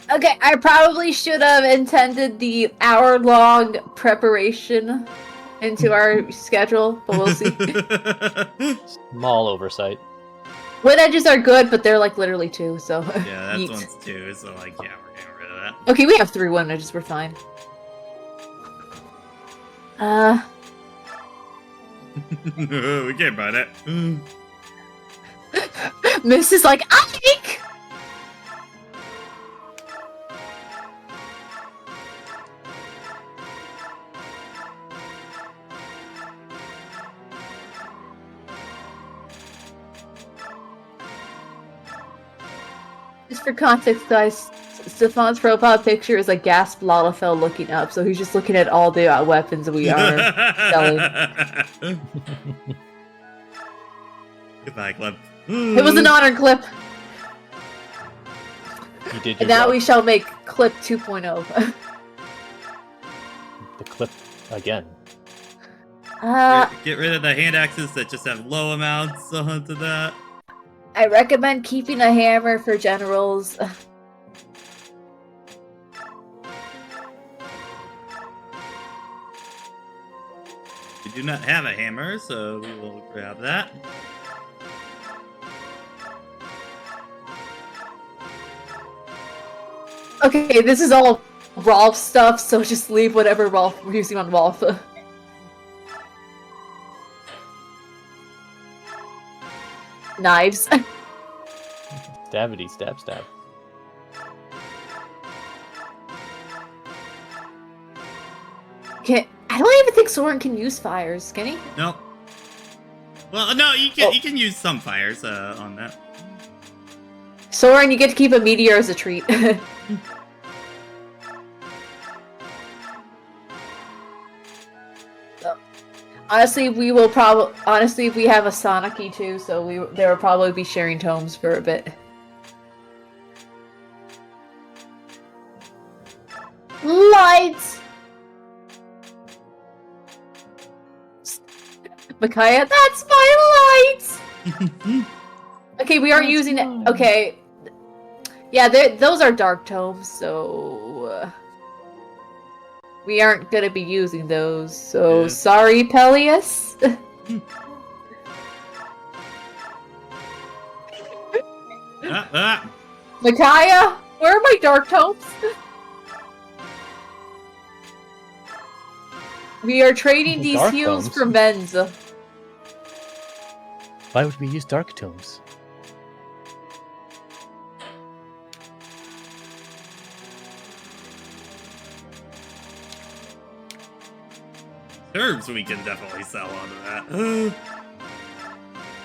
Okay, I probably should have intended the hour-long preparation into our schedule, but we'll see. Small oversight. Wood edges are good, but they're like literally 2, so... Yeah, that's Yeet. one's 2, so like, yeah, we're getting rid of that. Okay, we have 3 wood edges, we're fine. We can't buy that. Miss is like, Ike! Just for context, guys, Stefan's profile picture is a gasp Lalafell looking up, so he's just looking at all the weapons we are selling. Goodbye, Clip. It was an honor clip! You did your And now job. we shall make clip 2.0. The clip again. Get rid of the hand axes that just have low amounts onto that. I recommend keeping a hammer for generals. We do not have a hammer, so we will grab that. Okay, this is all Rolf stuff, so just leave whatever Rolf we're using on Rolf. Knives. Stabity, stab, stab. I don't even think Soren can use fires, can he? No. Well, no, you can use some fires on that. Soren, you get to keep a meteor as a treat. Honestly, we will probably. Honestly, we have a Sonic too, so there will probably be sharing tomes for a bit. Lights. Micaiah, that's my lights. Okay, we are using it. Okay. Yeah, those are dark tomes, so we aren't gonna be using those. So Yeah. sorry, Peleus. Micaiah, where are my dark tomes? We are trading these Dark heals tomes? for men's. Why would we use dark tomes? Herbs we can definitely sell onto that.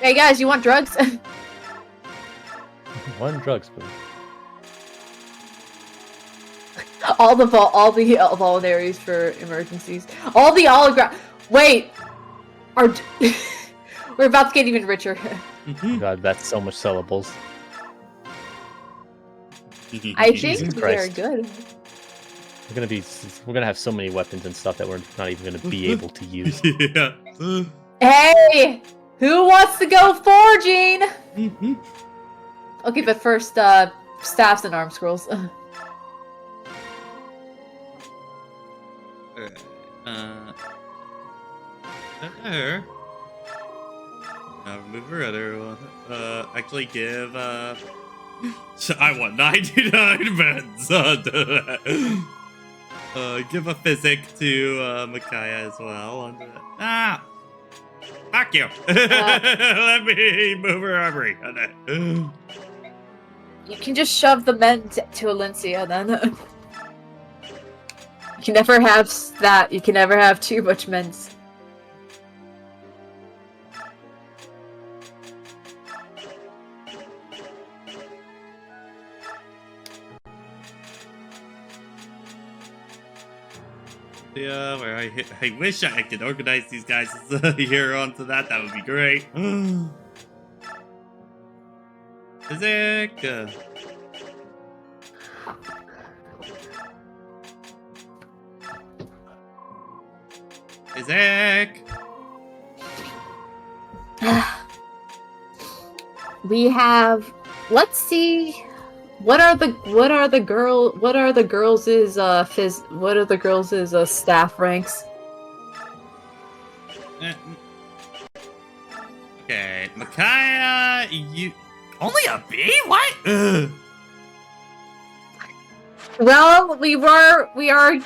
Hey guys, you want drugs? One drugs, please. all the voluntaries for emergencies. All the hologram. Wait, are we're about to get even richer. God, that's so much syllables. I Jesus think we are Christ. good. We're gonna have so many weapons and stuff that we're not even gonna be able to use. Yeah. Hey, who wants to go forging? Okay, but first, staffs and arm scrolls. Her. Move her other one. Actually give, I want 99 beds. Give a physic to, Micaiah as well. Ah! Fuck you! Let me move her armory. You can just shove the men to Alencia, then. You can never have that. You can never have too much men's. Yeah, where I wish I could organize these guys here onto that. That would be great. Physic. Physic. We have. Let's see. What are the girls' staff ranks? Okay, Micaiah, you only a B? What? Well, we are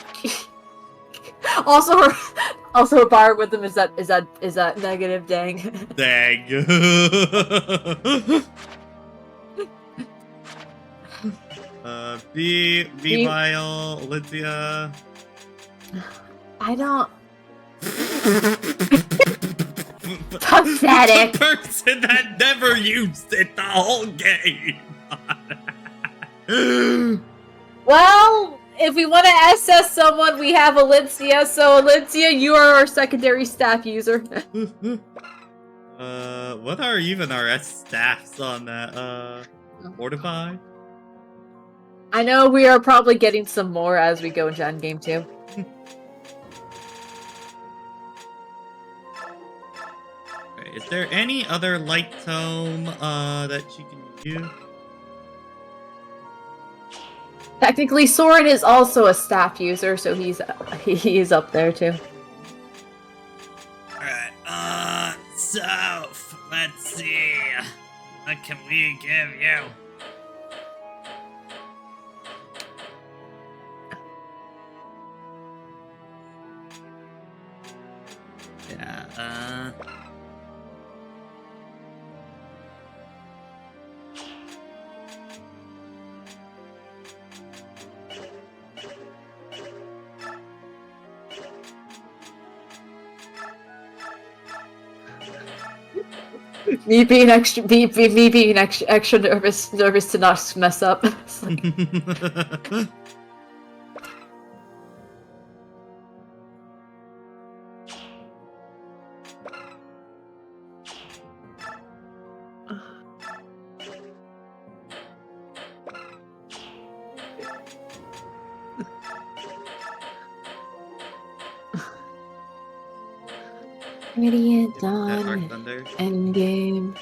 also a bar with them. Is that negative? Dang. Dang. B Vile, Lydia. I don't. Pathetic. The person that never used it the whole game. Well, if we want to assess someone, we have Alencia. So, Alencia, you are our secondary staff user. What are even our staffs on that? Fortify? I know we are probably getting some more as we go into endgame too. Is there any other light tome that you can use? Technically, Soren is also a staff user, so he's up there too. Alright, so let's see. What can we give you? Yeah, Me being extra nervous to not mess up. Radiant Is that Arc Dawn. Thunder? Endgame.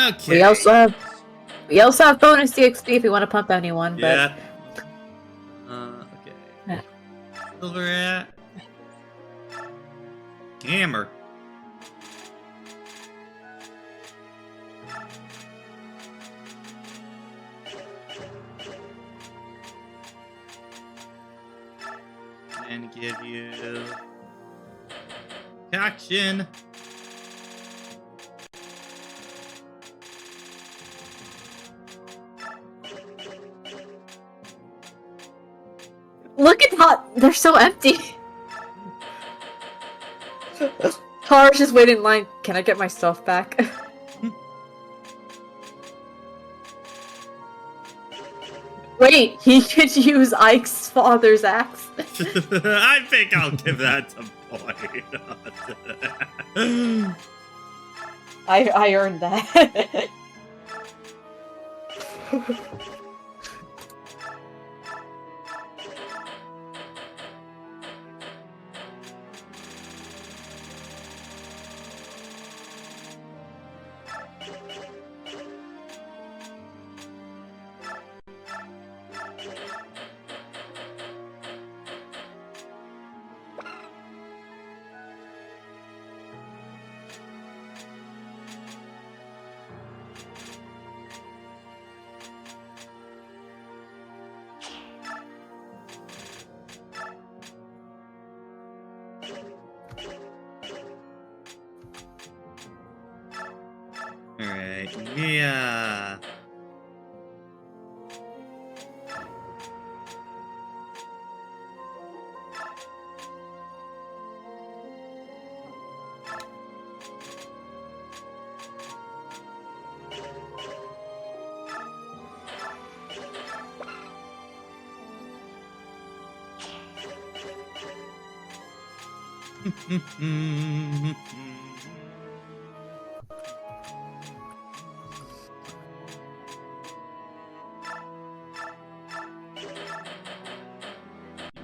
Okay. We also have bonus DXP if we want to pump anyone, but Yeah. Okay. Yeah. Silver at hammer. And give you action. look at how they're so empty. Tara's just waiting in line. Can I get my stuff back? Wait, he could use Ike's father's axe. I think I'll give that to Boy. I earned that. Alright, yeah.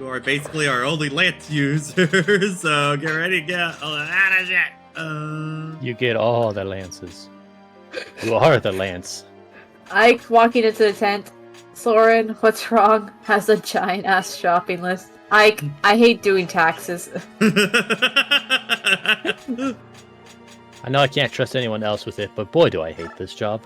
You are basically our only lance user, so get ready to get all that of shit. You get all the lances. You are the lance. Ike walking into the tent. Soren, what's wrong? Has a giant ass shopping list. Ike, I hate doing taxes. I know I can't trust anyone else with it, but boy do I hate this job.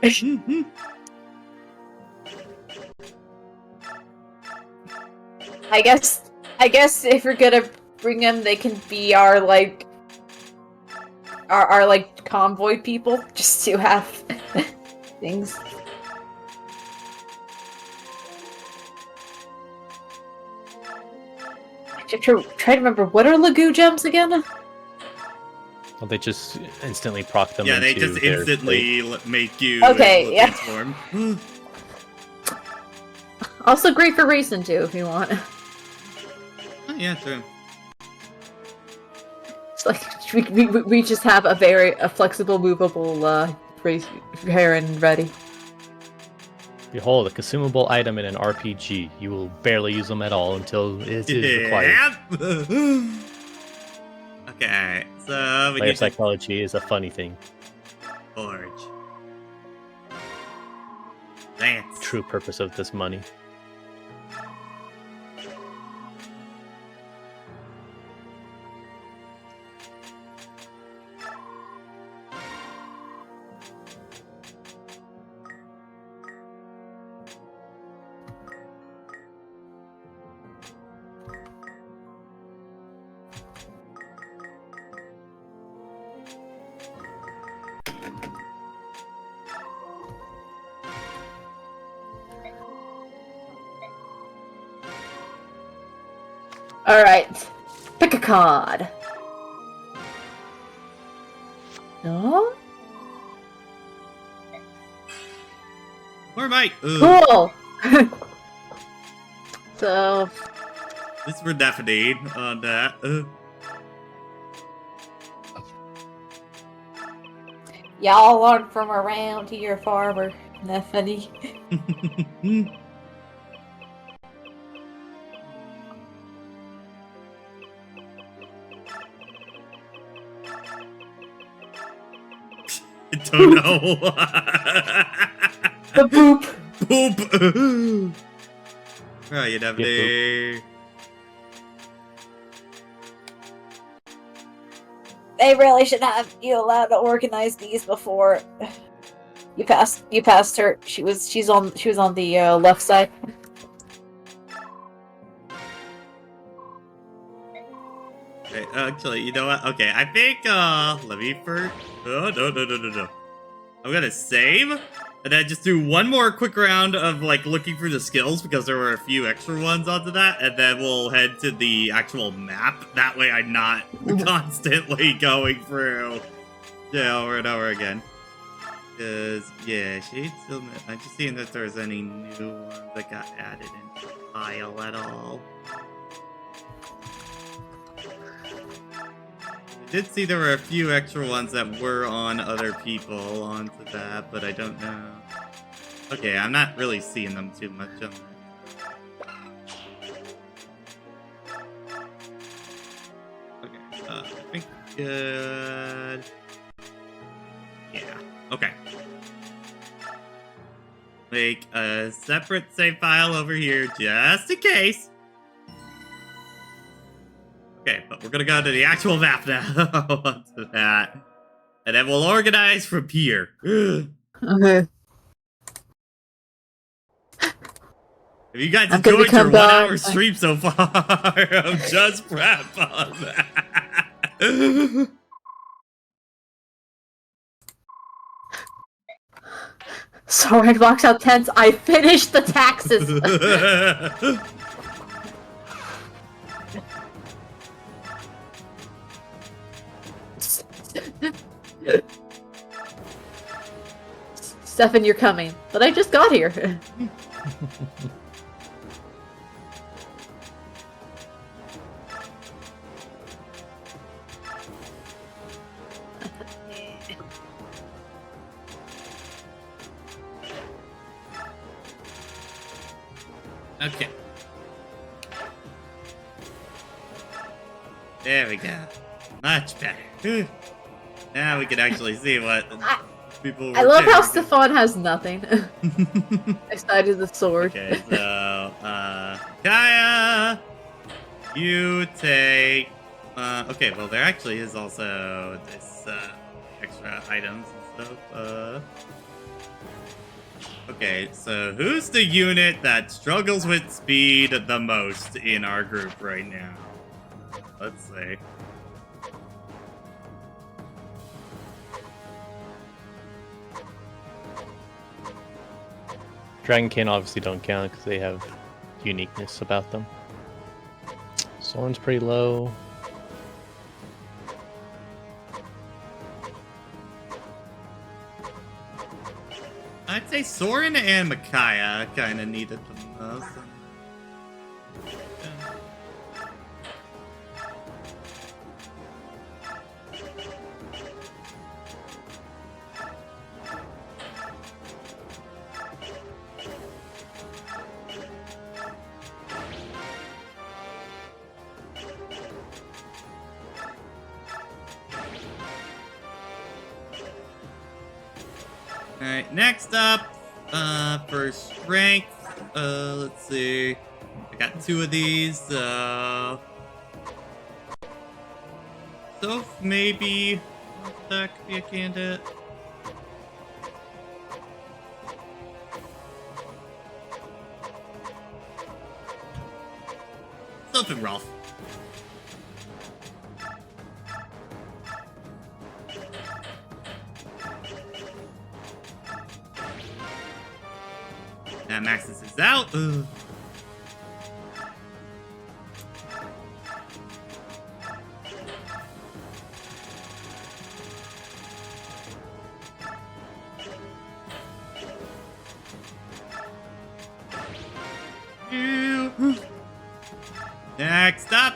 I guess if you're gonna bring them, they can be our convoy people, just to have things. Try to remember, what are Lagoo gems again? Well, they just instantly proc them. Yeah, they into just their instantly make you Okay, yeah. transform. Also great for racing too, if you want. Oh, yeah, true. It's like we just have a flexible, movable race Heron ready. Behold, a consumable item in an RPG. You will barely use them at all until it is required. Okay, so we Player need to psychology is a funny thing. forge. Lance. True purpose of this money. Alright. Pick a card. No? More might. Ugh. Cool. So This we're definitely on that. y'all aren't from around here, farmer. Nothing. I don't know. The boop. Boop. Right, you definitely. They really should have you allowed to organize these before you passed her. She was on the left side. Okay, actually, you know what? Okay, I think, let me first. Oh, no. I'm gonna save, and then just do one more quick round of, like, looking for the skills, because there were a few extra ones onto that, and then we'll head to the actual map. That way I'm not constantly going through, over and over again. Because, yeah, Shade's still... I'm just seeing if there's any new ones that got added into the pile at all. I did see there were a few extra ones that were on other people onto that, but I don't know. Okay, I'm not really seeing them too much on that. Okay, I think good. Yeah, okay. Make a separate save file over here just in case. Okay, but we're gonna go to the actual map now. Onto that. And then we'll organize from here. Okay. If you guys I'm gonna enjoyed your come 1 down. hour stream so far, I'm just prep on that. Soren walks out tense. I finished the taxes. Stefan, you're coming. But I just got here. Okay. There we go. Much better. Now we can actually see what people were I love how doing. Stefan has nothing. Besides the sword. Okay, so, Kaya, you take, okay, well, there actually is also this, extra items and stuff, okay, so who's the unit that struggles with speed the most in our group right now? Let's see. Dragonkin obviously don't count because they have uniqueness about them. Soren's pretty low. I'd say Soren and Micaiah kind of needed the most. Alright, next up, for strength, let's see. I got 2 of these, so maybe that could be a candidate. Soph and Rolf. That maxes is out. Ugh. Next up,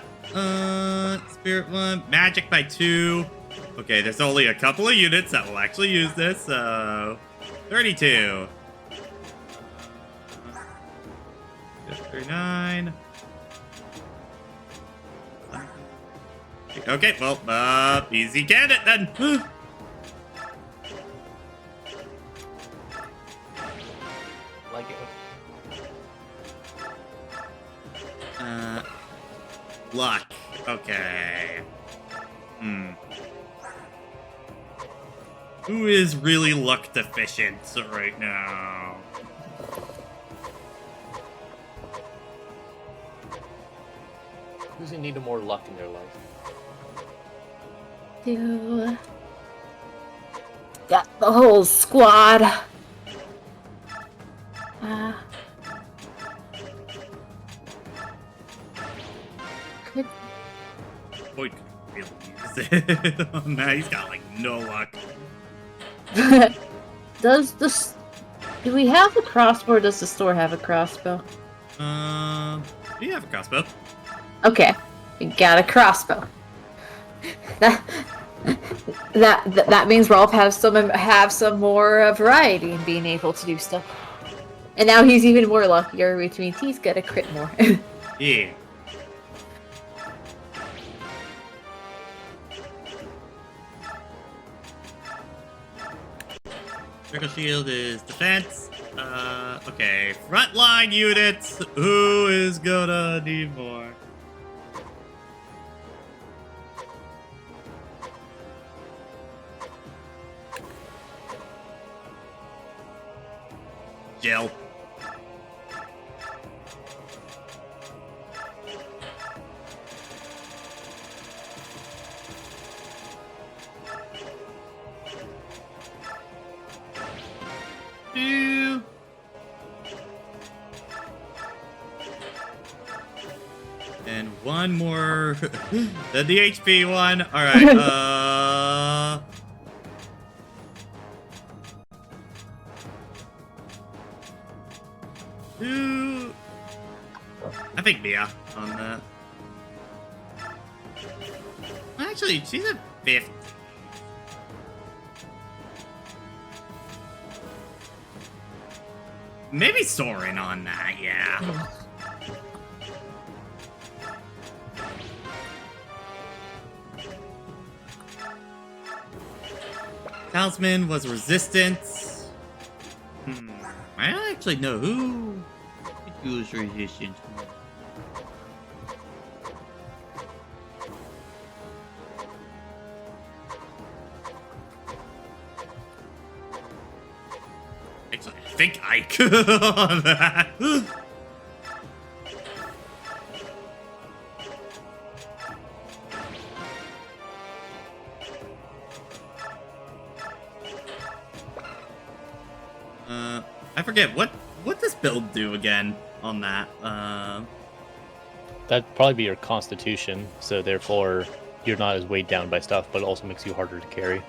Spirit 1, Magic by 2. Okay, there's only a couple of units that will actually use this, so 32. 39. Okay, well, easy get it then. Like it. Luck. Okay. Who is really luck deficient right now? Who's in need of more luck in their life? Got the whole squad. Boyd could really use it. Oh, man, he's got like no luck. Do we have a crossbow or does the store have a crossbow? Do you have a crossbow? Okay. We got a crossbow. That means Rolf have some more variety in being able to do stuff. And now he's even more luckier, which means he's gonna crit more. Yeah. Circle shield is defense. Okay. Frontline units. Who is gonna need more? Jill. Two. And one more. The HP one. Alright, Two. I think Mia on that. Actually, she's a 50. Maybe Soren on that, yeah. Talisman was resistance. I don't actually know who could use resistance. Actually, I think I could on that. I forget what does build do again on that. That'd probably be your constitution, so therefore you're not as weighed down by stuff, but it also makes you harder to carry.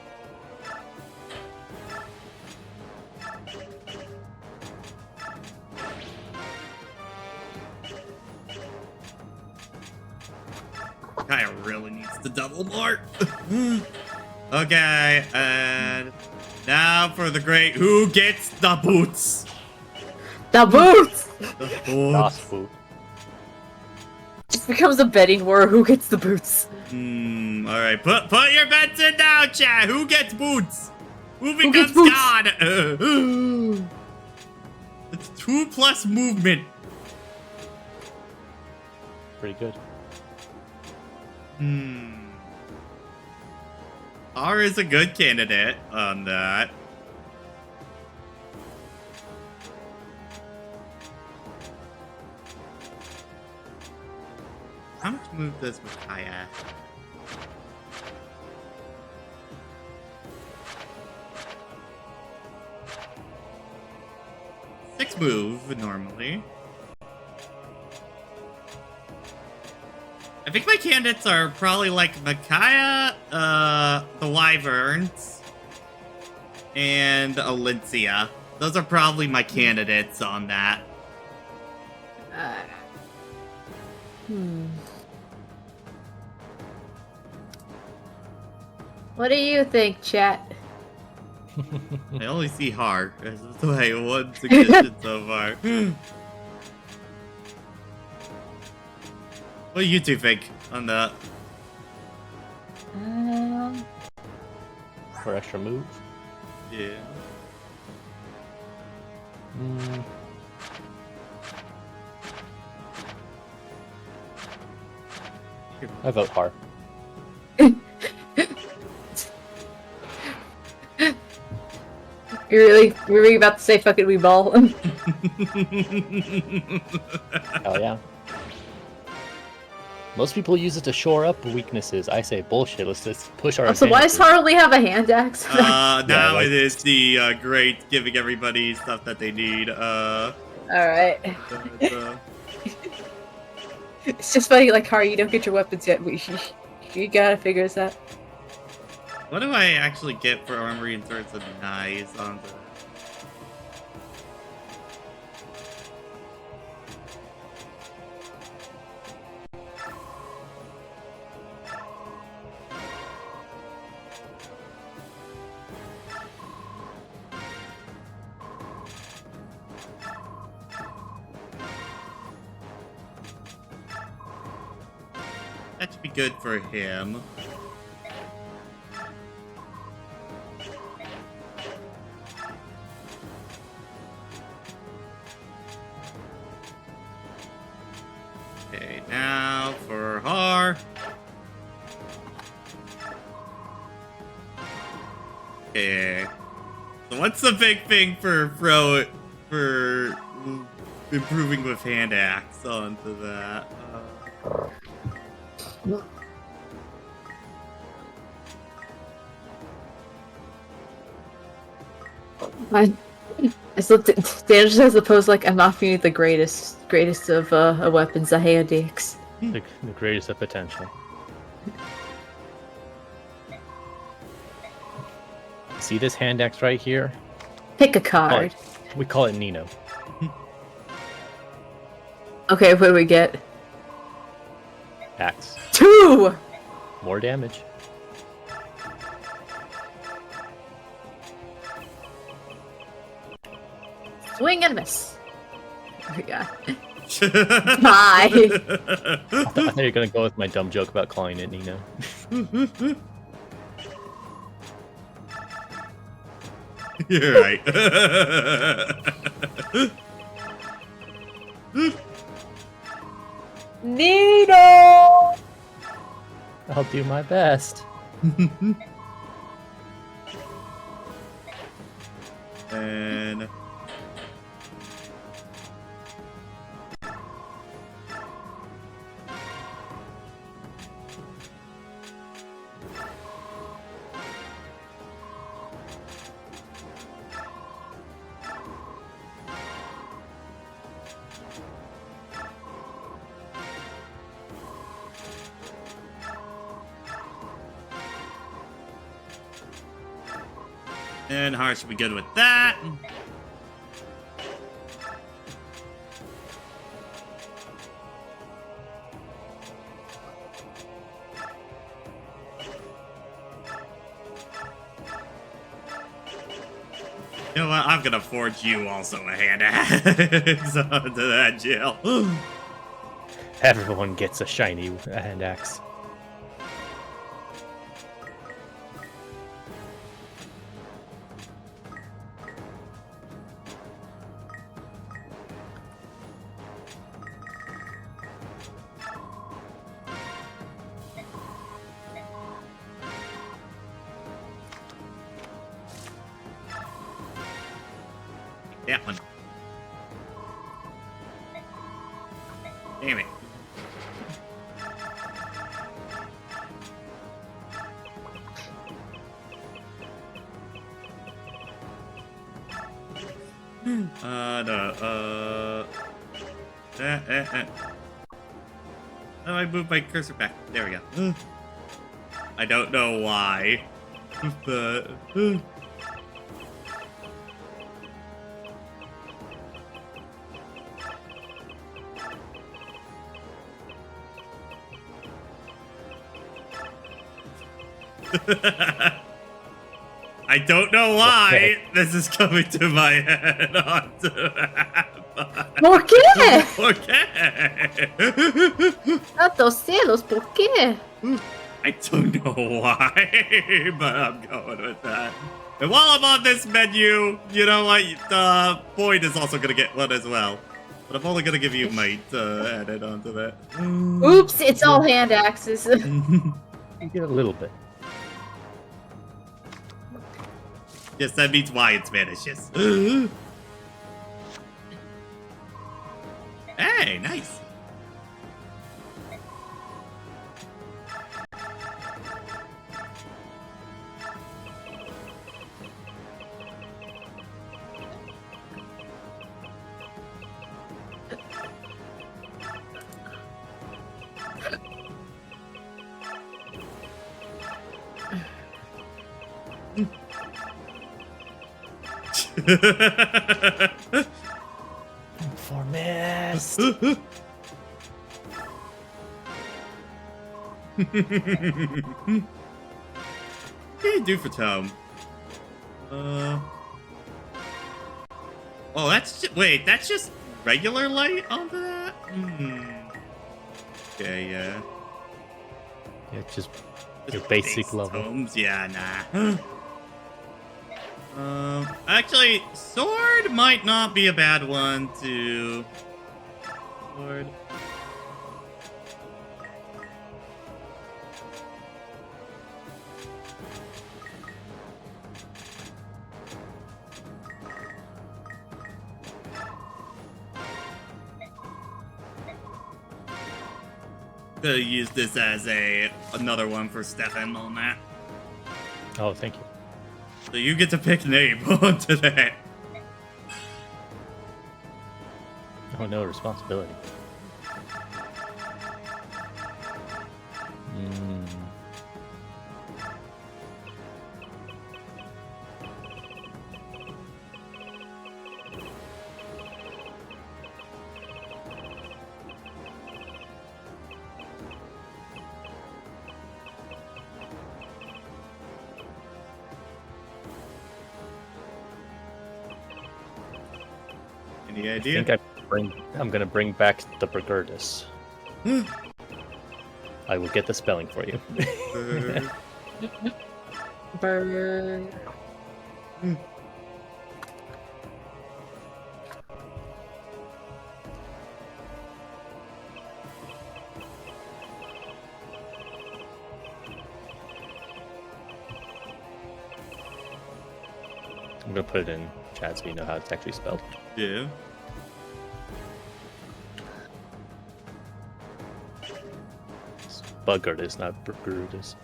Kaya really needs to double more. Okay, and now for the great who gets the boots? The boots! The Das boots. boot. It becomes a betting war. Who gets the boots? Alright, put your bets in now, chat. Who gets boots? Who becomes gets boots? God? It's 2+ movement. Pretty good. R is a good candidate on that. How much move does Micaiah? Six move normally. I think my candidates are probably like Micaiah, the Wyverns, and Alincia. Those are probably my candidates on that. What do you think, chat? I only see hard. That's my one suggestion so far. What do you two think on that? For extra move. Yeah. I vote har. You're really about to say fuck it, we ball? Hell yeah. Most people use it to shore up weaknesses. I say bullshit. Let's just push our. So why does Harley have a hand axe? Now like- it is the great giving everybody stuff that they need. Alright. But, It's just funny, like, Harley, you don't get your weapons yet. You gotta figure this out. what do I actually get for armory and swords and knives on the... That should be good for him. Okay, now for Har. Okay. So what's the big thing for improving with hand axe onto that? I still damage as opposed like I'm not feeling the greatest of weapons, a hand axe. the greatest of potential. See this hand axe right here? Pick a card. We call it Nino. Okay, what do we get? Axe. 2! More damage. Swing and miss. Oh my god. Bye. I thought you were gonna go with my dumb joke about calling it Nino. You're right. Nino! I'll do my best. And Har should be good with that. You know what? I'm gonna forge you also a hand axe onto that jail. Everyone gets a shiny hand axe. That one. Damn it. Oh, I moved my cursor back. There we go. I don't know why, but... I don't know why this is coming to my head. ¿Por qué? ¿Por qué? Santos cielos, ¿por qué? I don't know why, but I'm going with that. And while I'm on this menu, you know what? Boyd is also gonna get one as well. But I'm only gonna give you might added onto that. Oops, it's all hand axes. You get a little bit. Yes, that means why in Spanish, yes. Hey, nice. For mist. What do you do for Tome? Oh, wait, that's just regular light onto that? Okay, yeah. Yeah, just your basic level. Tomes? Yeah, nah. Actually, sword might not be a bad one to... Sword. Could use this as another one for Stefan on that. Oh, thank you. So you get to pick name onto that. Oh no, responsibility. Any I idea? think I'm gonna bring back the Burgurdus. I will get the spelling for you. Burn. I'm gonna put it in chat so you know how it's actually spelled. Yeah. It's Burgurdus, not Burgurdus.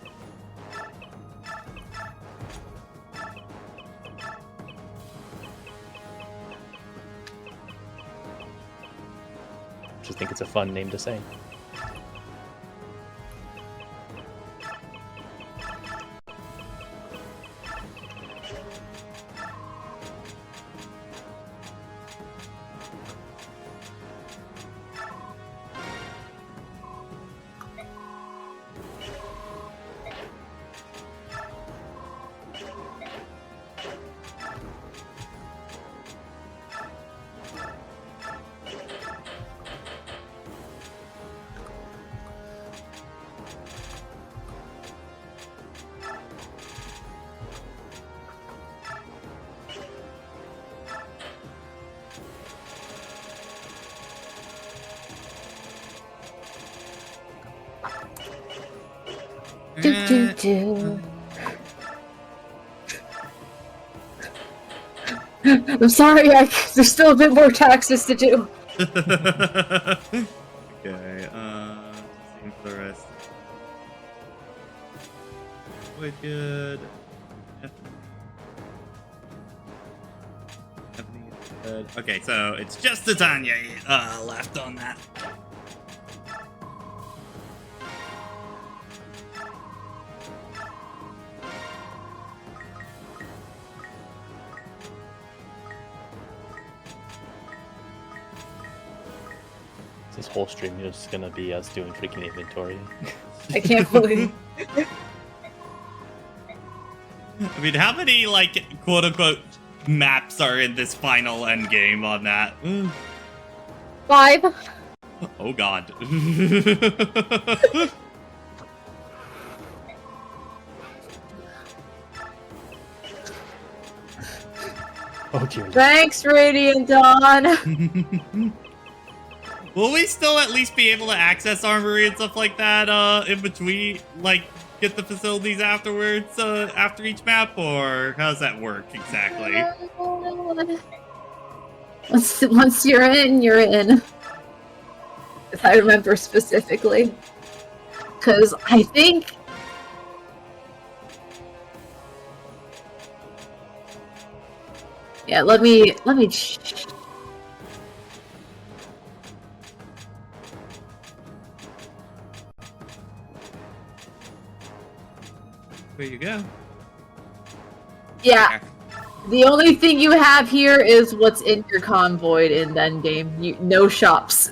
Just think it's a fun name to say. Do. I'm sorry, there's still a bit more taxes to do. Okay, same for the rest. Quite good. Okay, so it's just Titania left on that. This whole stream is just gonna be us doing freaking inventory. I can't believe. I mean, how many, like, quote-unquote maps are in this final endgame on that? 5. Oh, God. Oh dear. Thanks, Radiant Dawn. Will we still at least be able to access armory and stuff like that in between, like, get the facilities afterwards, after each map, or how does that work exactly? Once you're in, you're in. If I remember specifically. Because I think... Yeah, let me... There you go. Yeah. The only thing you have here is what's in your convoy in endgame. No shops.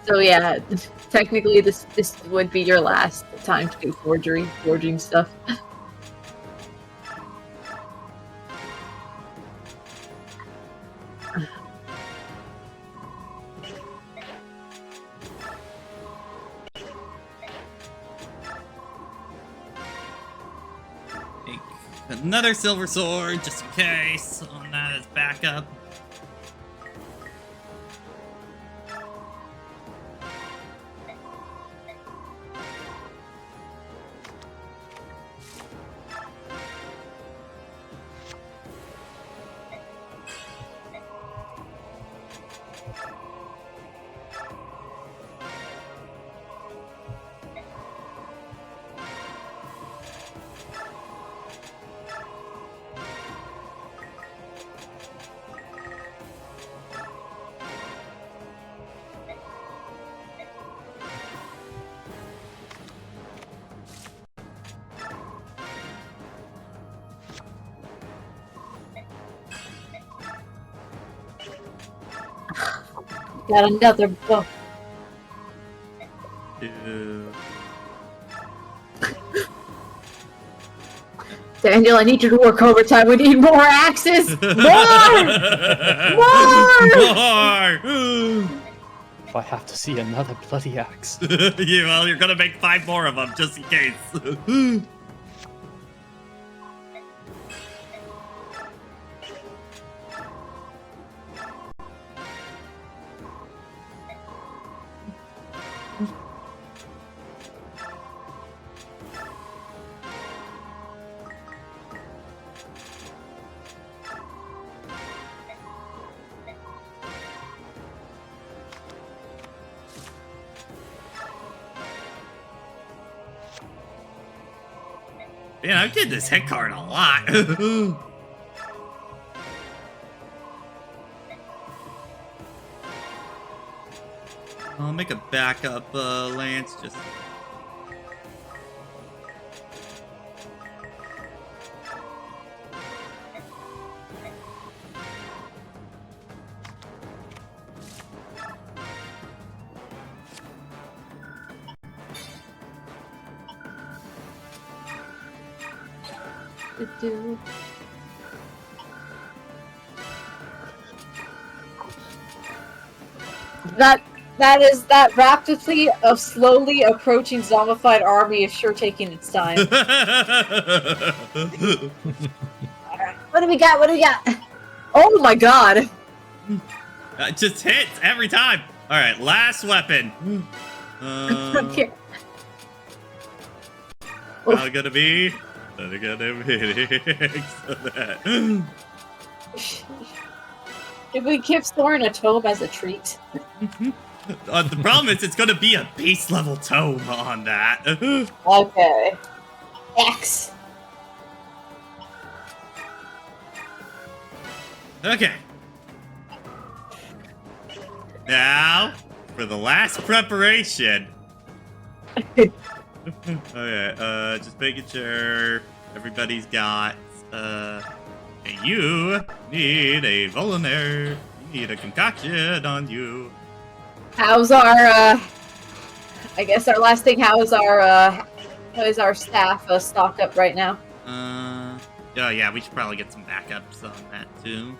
So yeah, technically this would be your last time to do forging stuff. Take another silver sword, just in case, on that as backup. Got another book. Daniel, I need you to work overtime. We need more axes! More! If I have to see another bloody axe. Well, you're gonna make 5 more of them, just in case. Man, I'm getting this hit card a lot. I'll make a backup lance just. That rapidly of slowly approaching zombified army is sure taking its time. Alright, what do we got? What do we got? Oh my god! It just hits every time. All right, last weapon. Okay. How gonna be? If we give Thorin a tome as a treat. The problem is it's gonna be a base level tome on that. Okay. X. Okay. Now, for the last preparation. Okay, just making sure everybody's got, you need a Volunteer. You need a concoction on you. How's our, I guess our last thing, how is our, How is our staff stocked up right now? Oh yeah, we should probably get some backups on that too.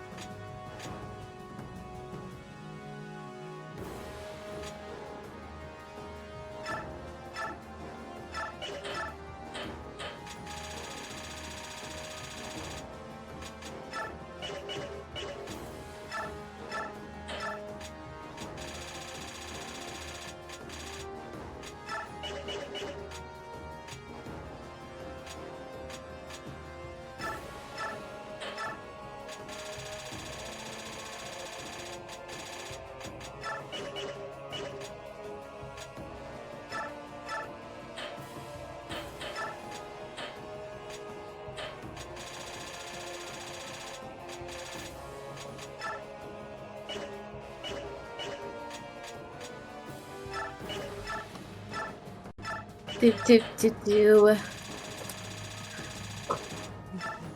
Do.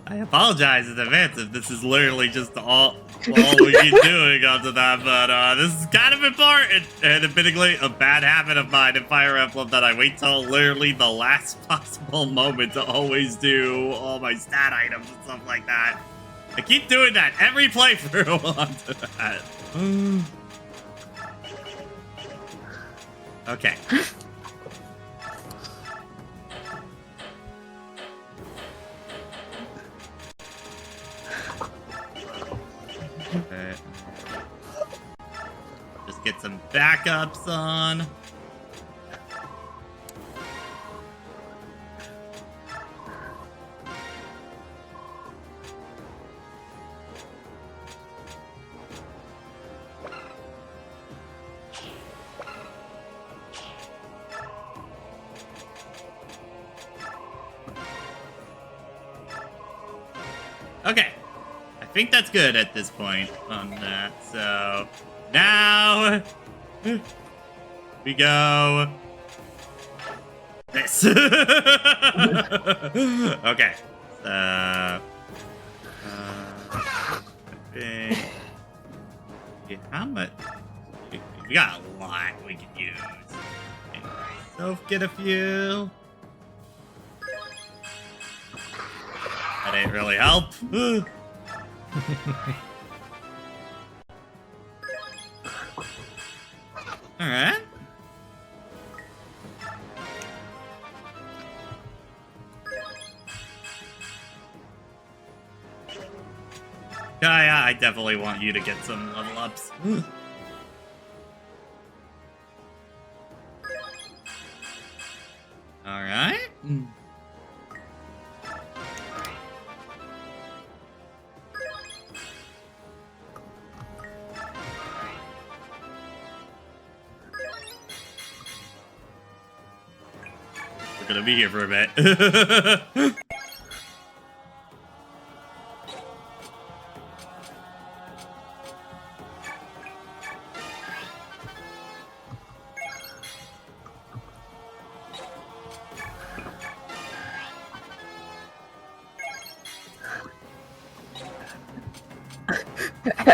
I apologize in advance if this is literally just all we keep doing after that, but this is kind of important, and admittedly a bad habit of mine in Fire Emblem that I wait till literally the last possible moment to always do all my stat items and stuff like that. I keep doing that every playthrough onto that. Okay. Just get some backups on. Okay. I think that's good at this point on that. So now we go this. Okay. I think how much? We got a lot we can use. So get a few. That ain't really help. Alright. Yeah, I definitely want you to get some level ups. Alright. We're gonna be here for a bit.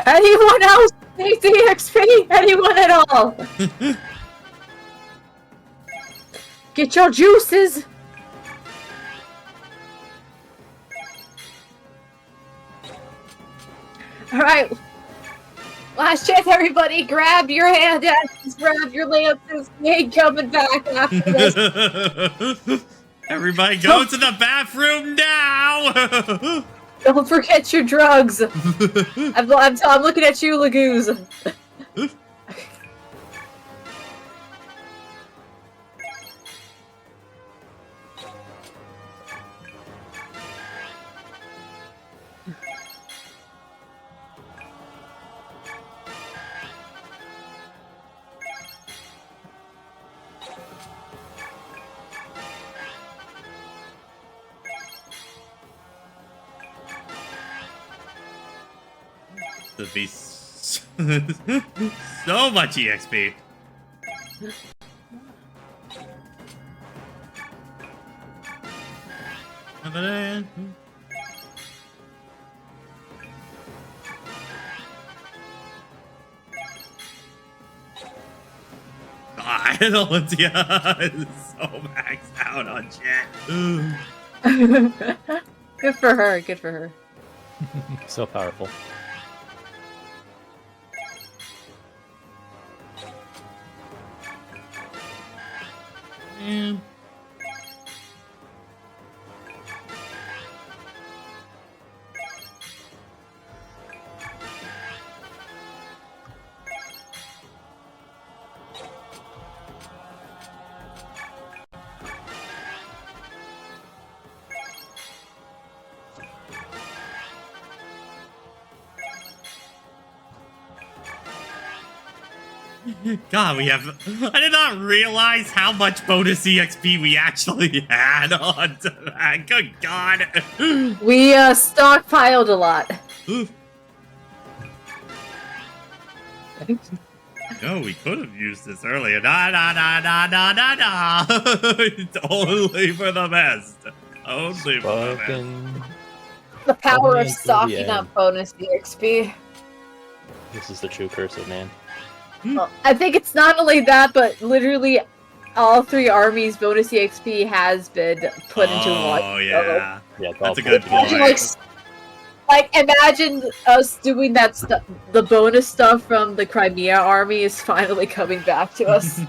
Anyone else need the XP? Anyone at all? Get your juices! Alright. Last chance, everybody. Grab your hand axes, grab your lances. We ain't coming back after this. Everybody go to the bathroom now! Don't forget your drugs. I'm looking at you, Lagoos. To be so much EXP. God. Valentia is so maxed out on shit. Good for her. Good for her. So powerful. Mm. God, we have. I did not realize how much bonus EXP we actually had on to that. Good God. We stockpiled a lot. No, we could have used this earlier. Da da da da da da da. It's only for the best. Only for the best. Fucking. The power Only of until the stocking end. up bonus EXP. This is the true curse of man. Well, I think it's not only that, but literally all 3 armies' bonus EXP has been put into one. Oh, yeah. Yeah, it's all That's a good put together. Imagine, point. like, imagine us doing that stuff. The bonus stuff from the Crimea army is finally coming back to us.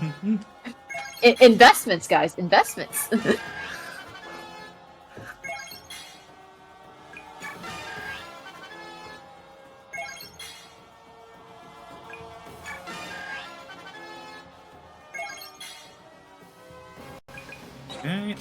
Investments, guys, investments. Okay.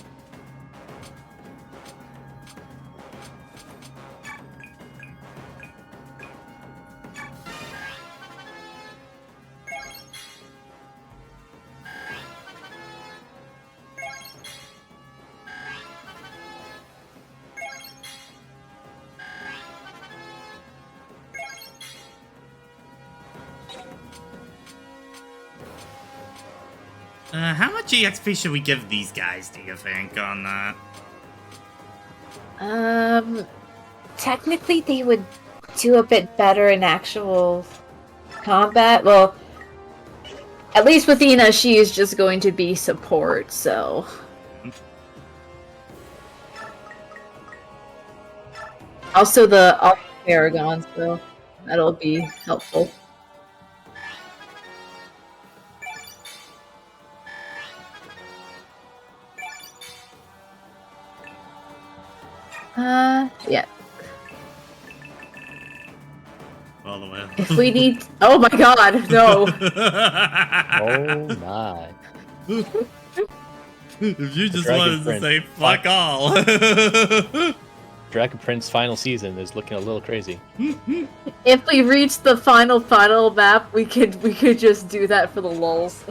How much EXP should we give these guys, do you think, on that? Technically they would do a bit better in actual combat. Well, at least with Ina, she is just going to be support, so... Also the Paragons, so that'll be helpful. Yeah. All the way. If we need... Oh my god, no! Oh my. If you just Dragon wanted to Prince. say fuck all. Dragon Prince final season is looking a little crazy. If we reach the final map, we could just do that for the lulz.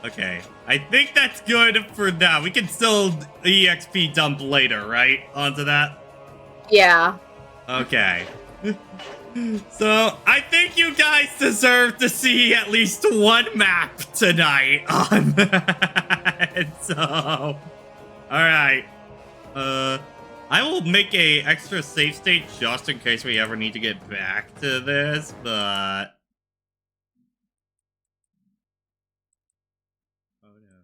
Okay, I think that's good for now. We can still EXP dump later, right? Onto that? Yeah. Okay. So, I think you guys deserve to see at least one map tonight on that. So, alright. I will make a extra save state just in case we ever need to get back to this, but... Oh no.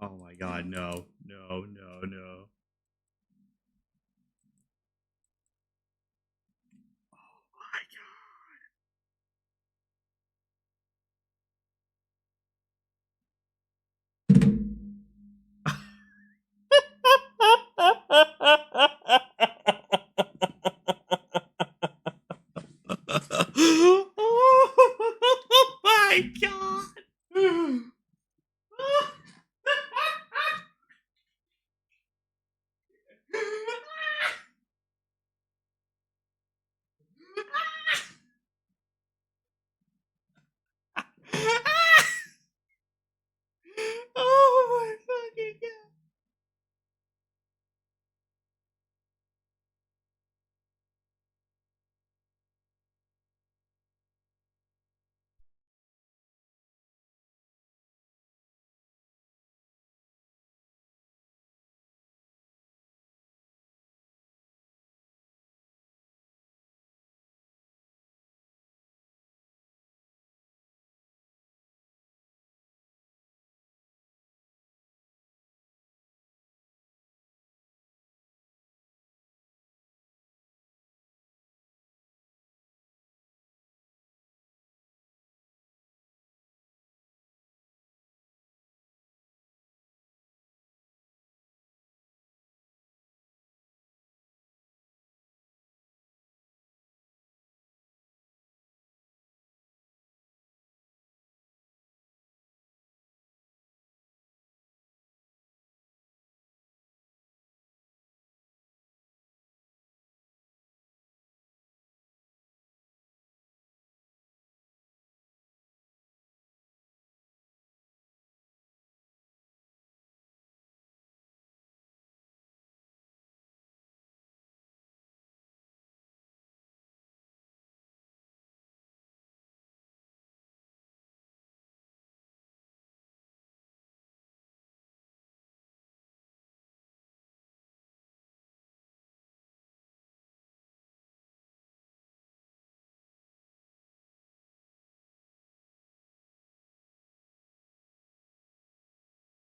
Oh my god, no. No, no, no.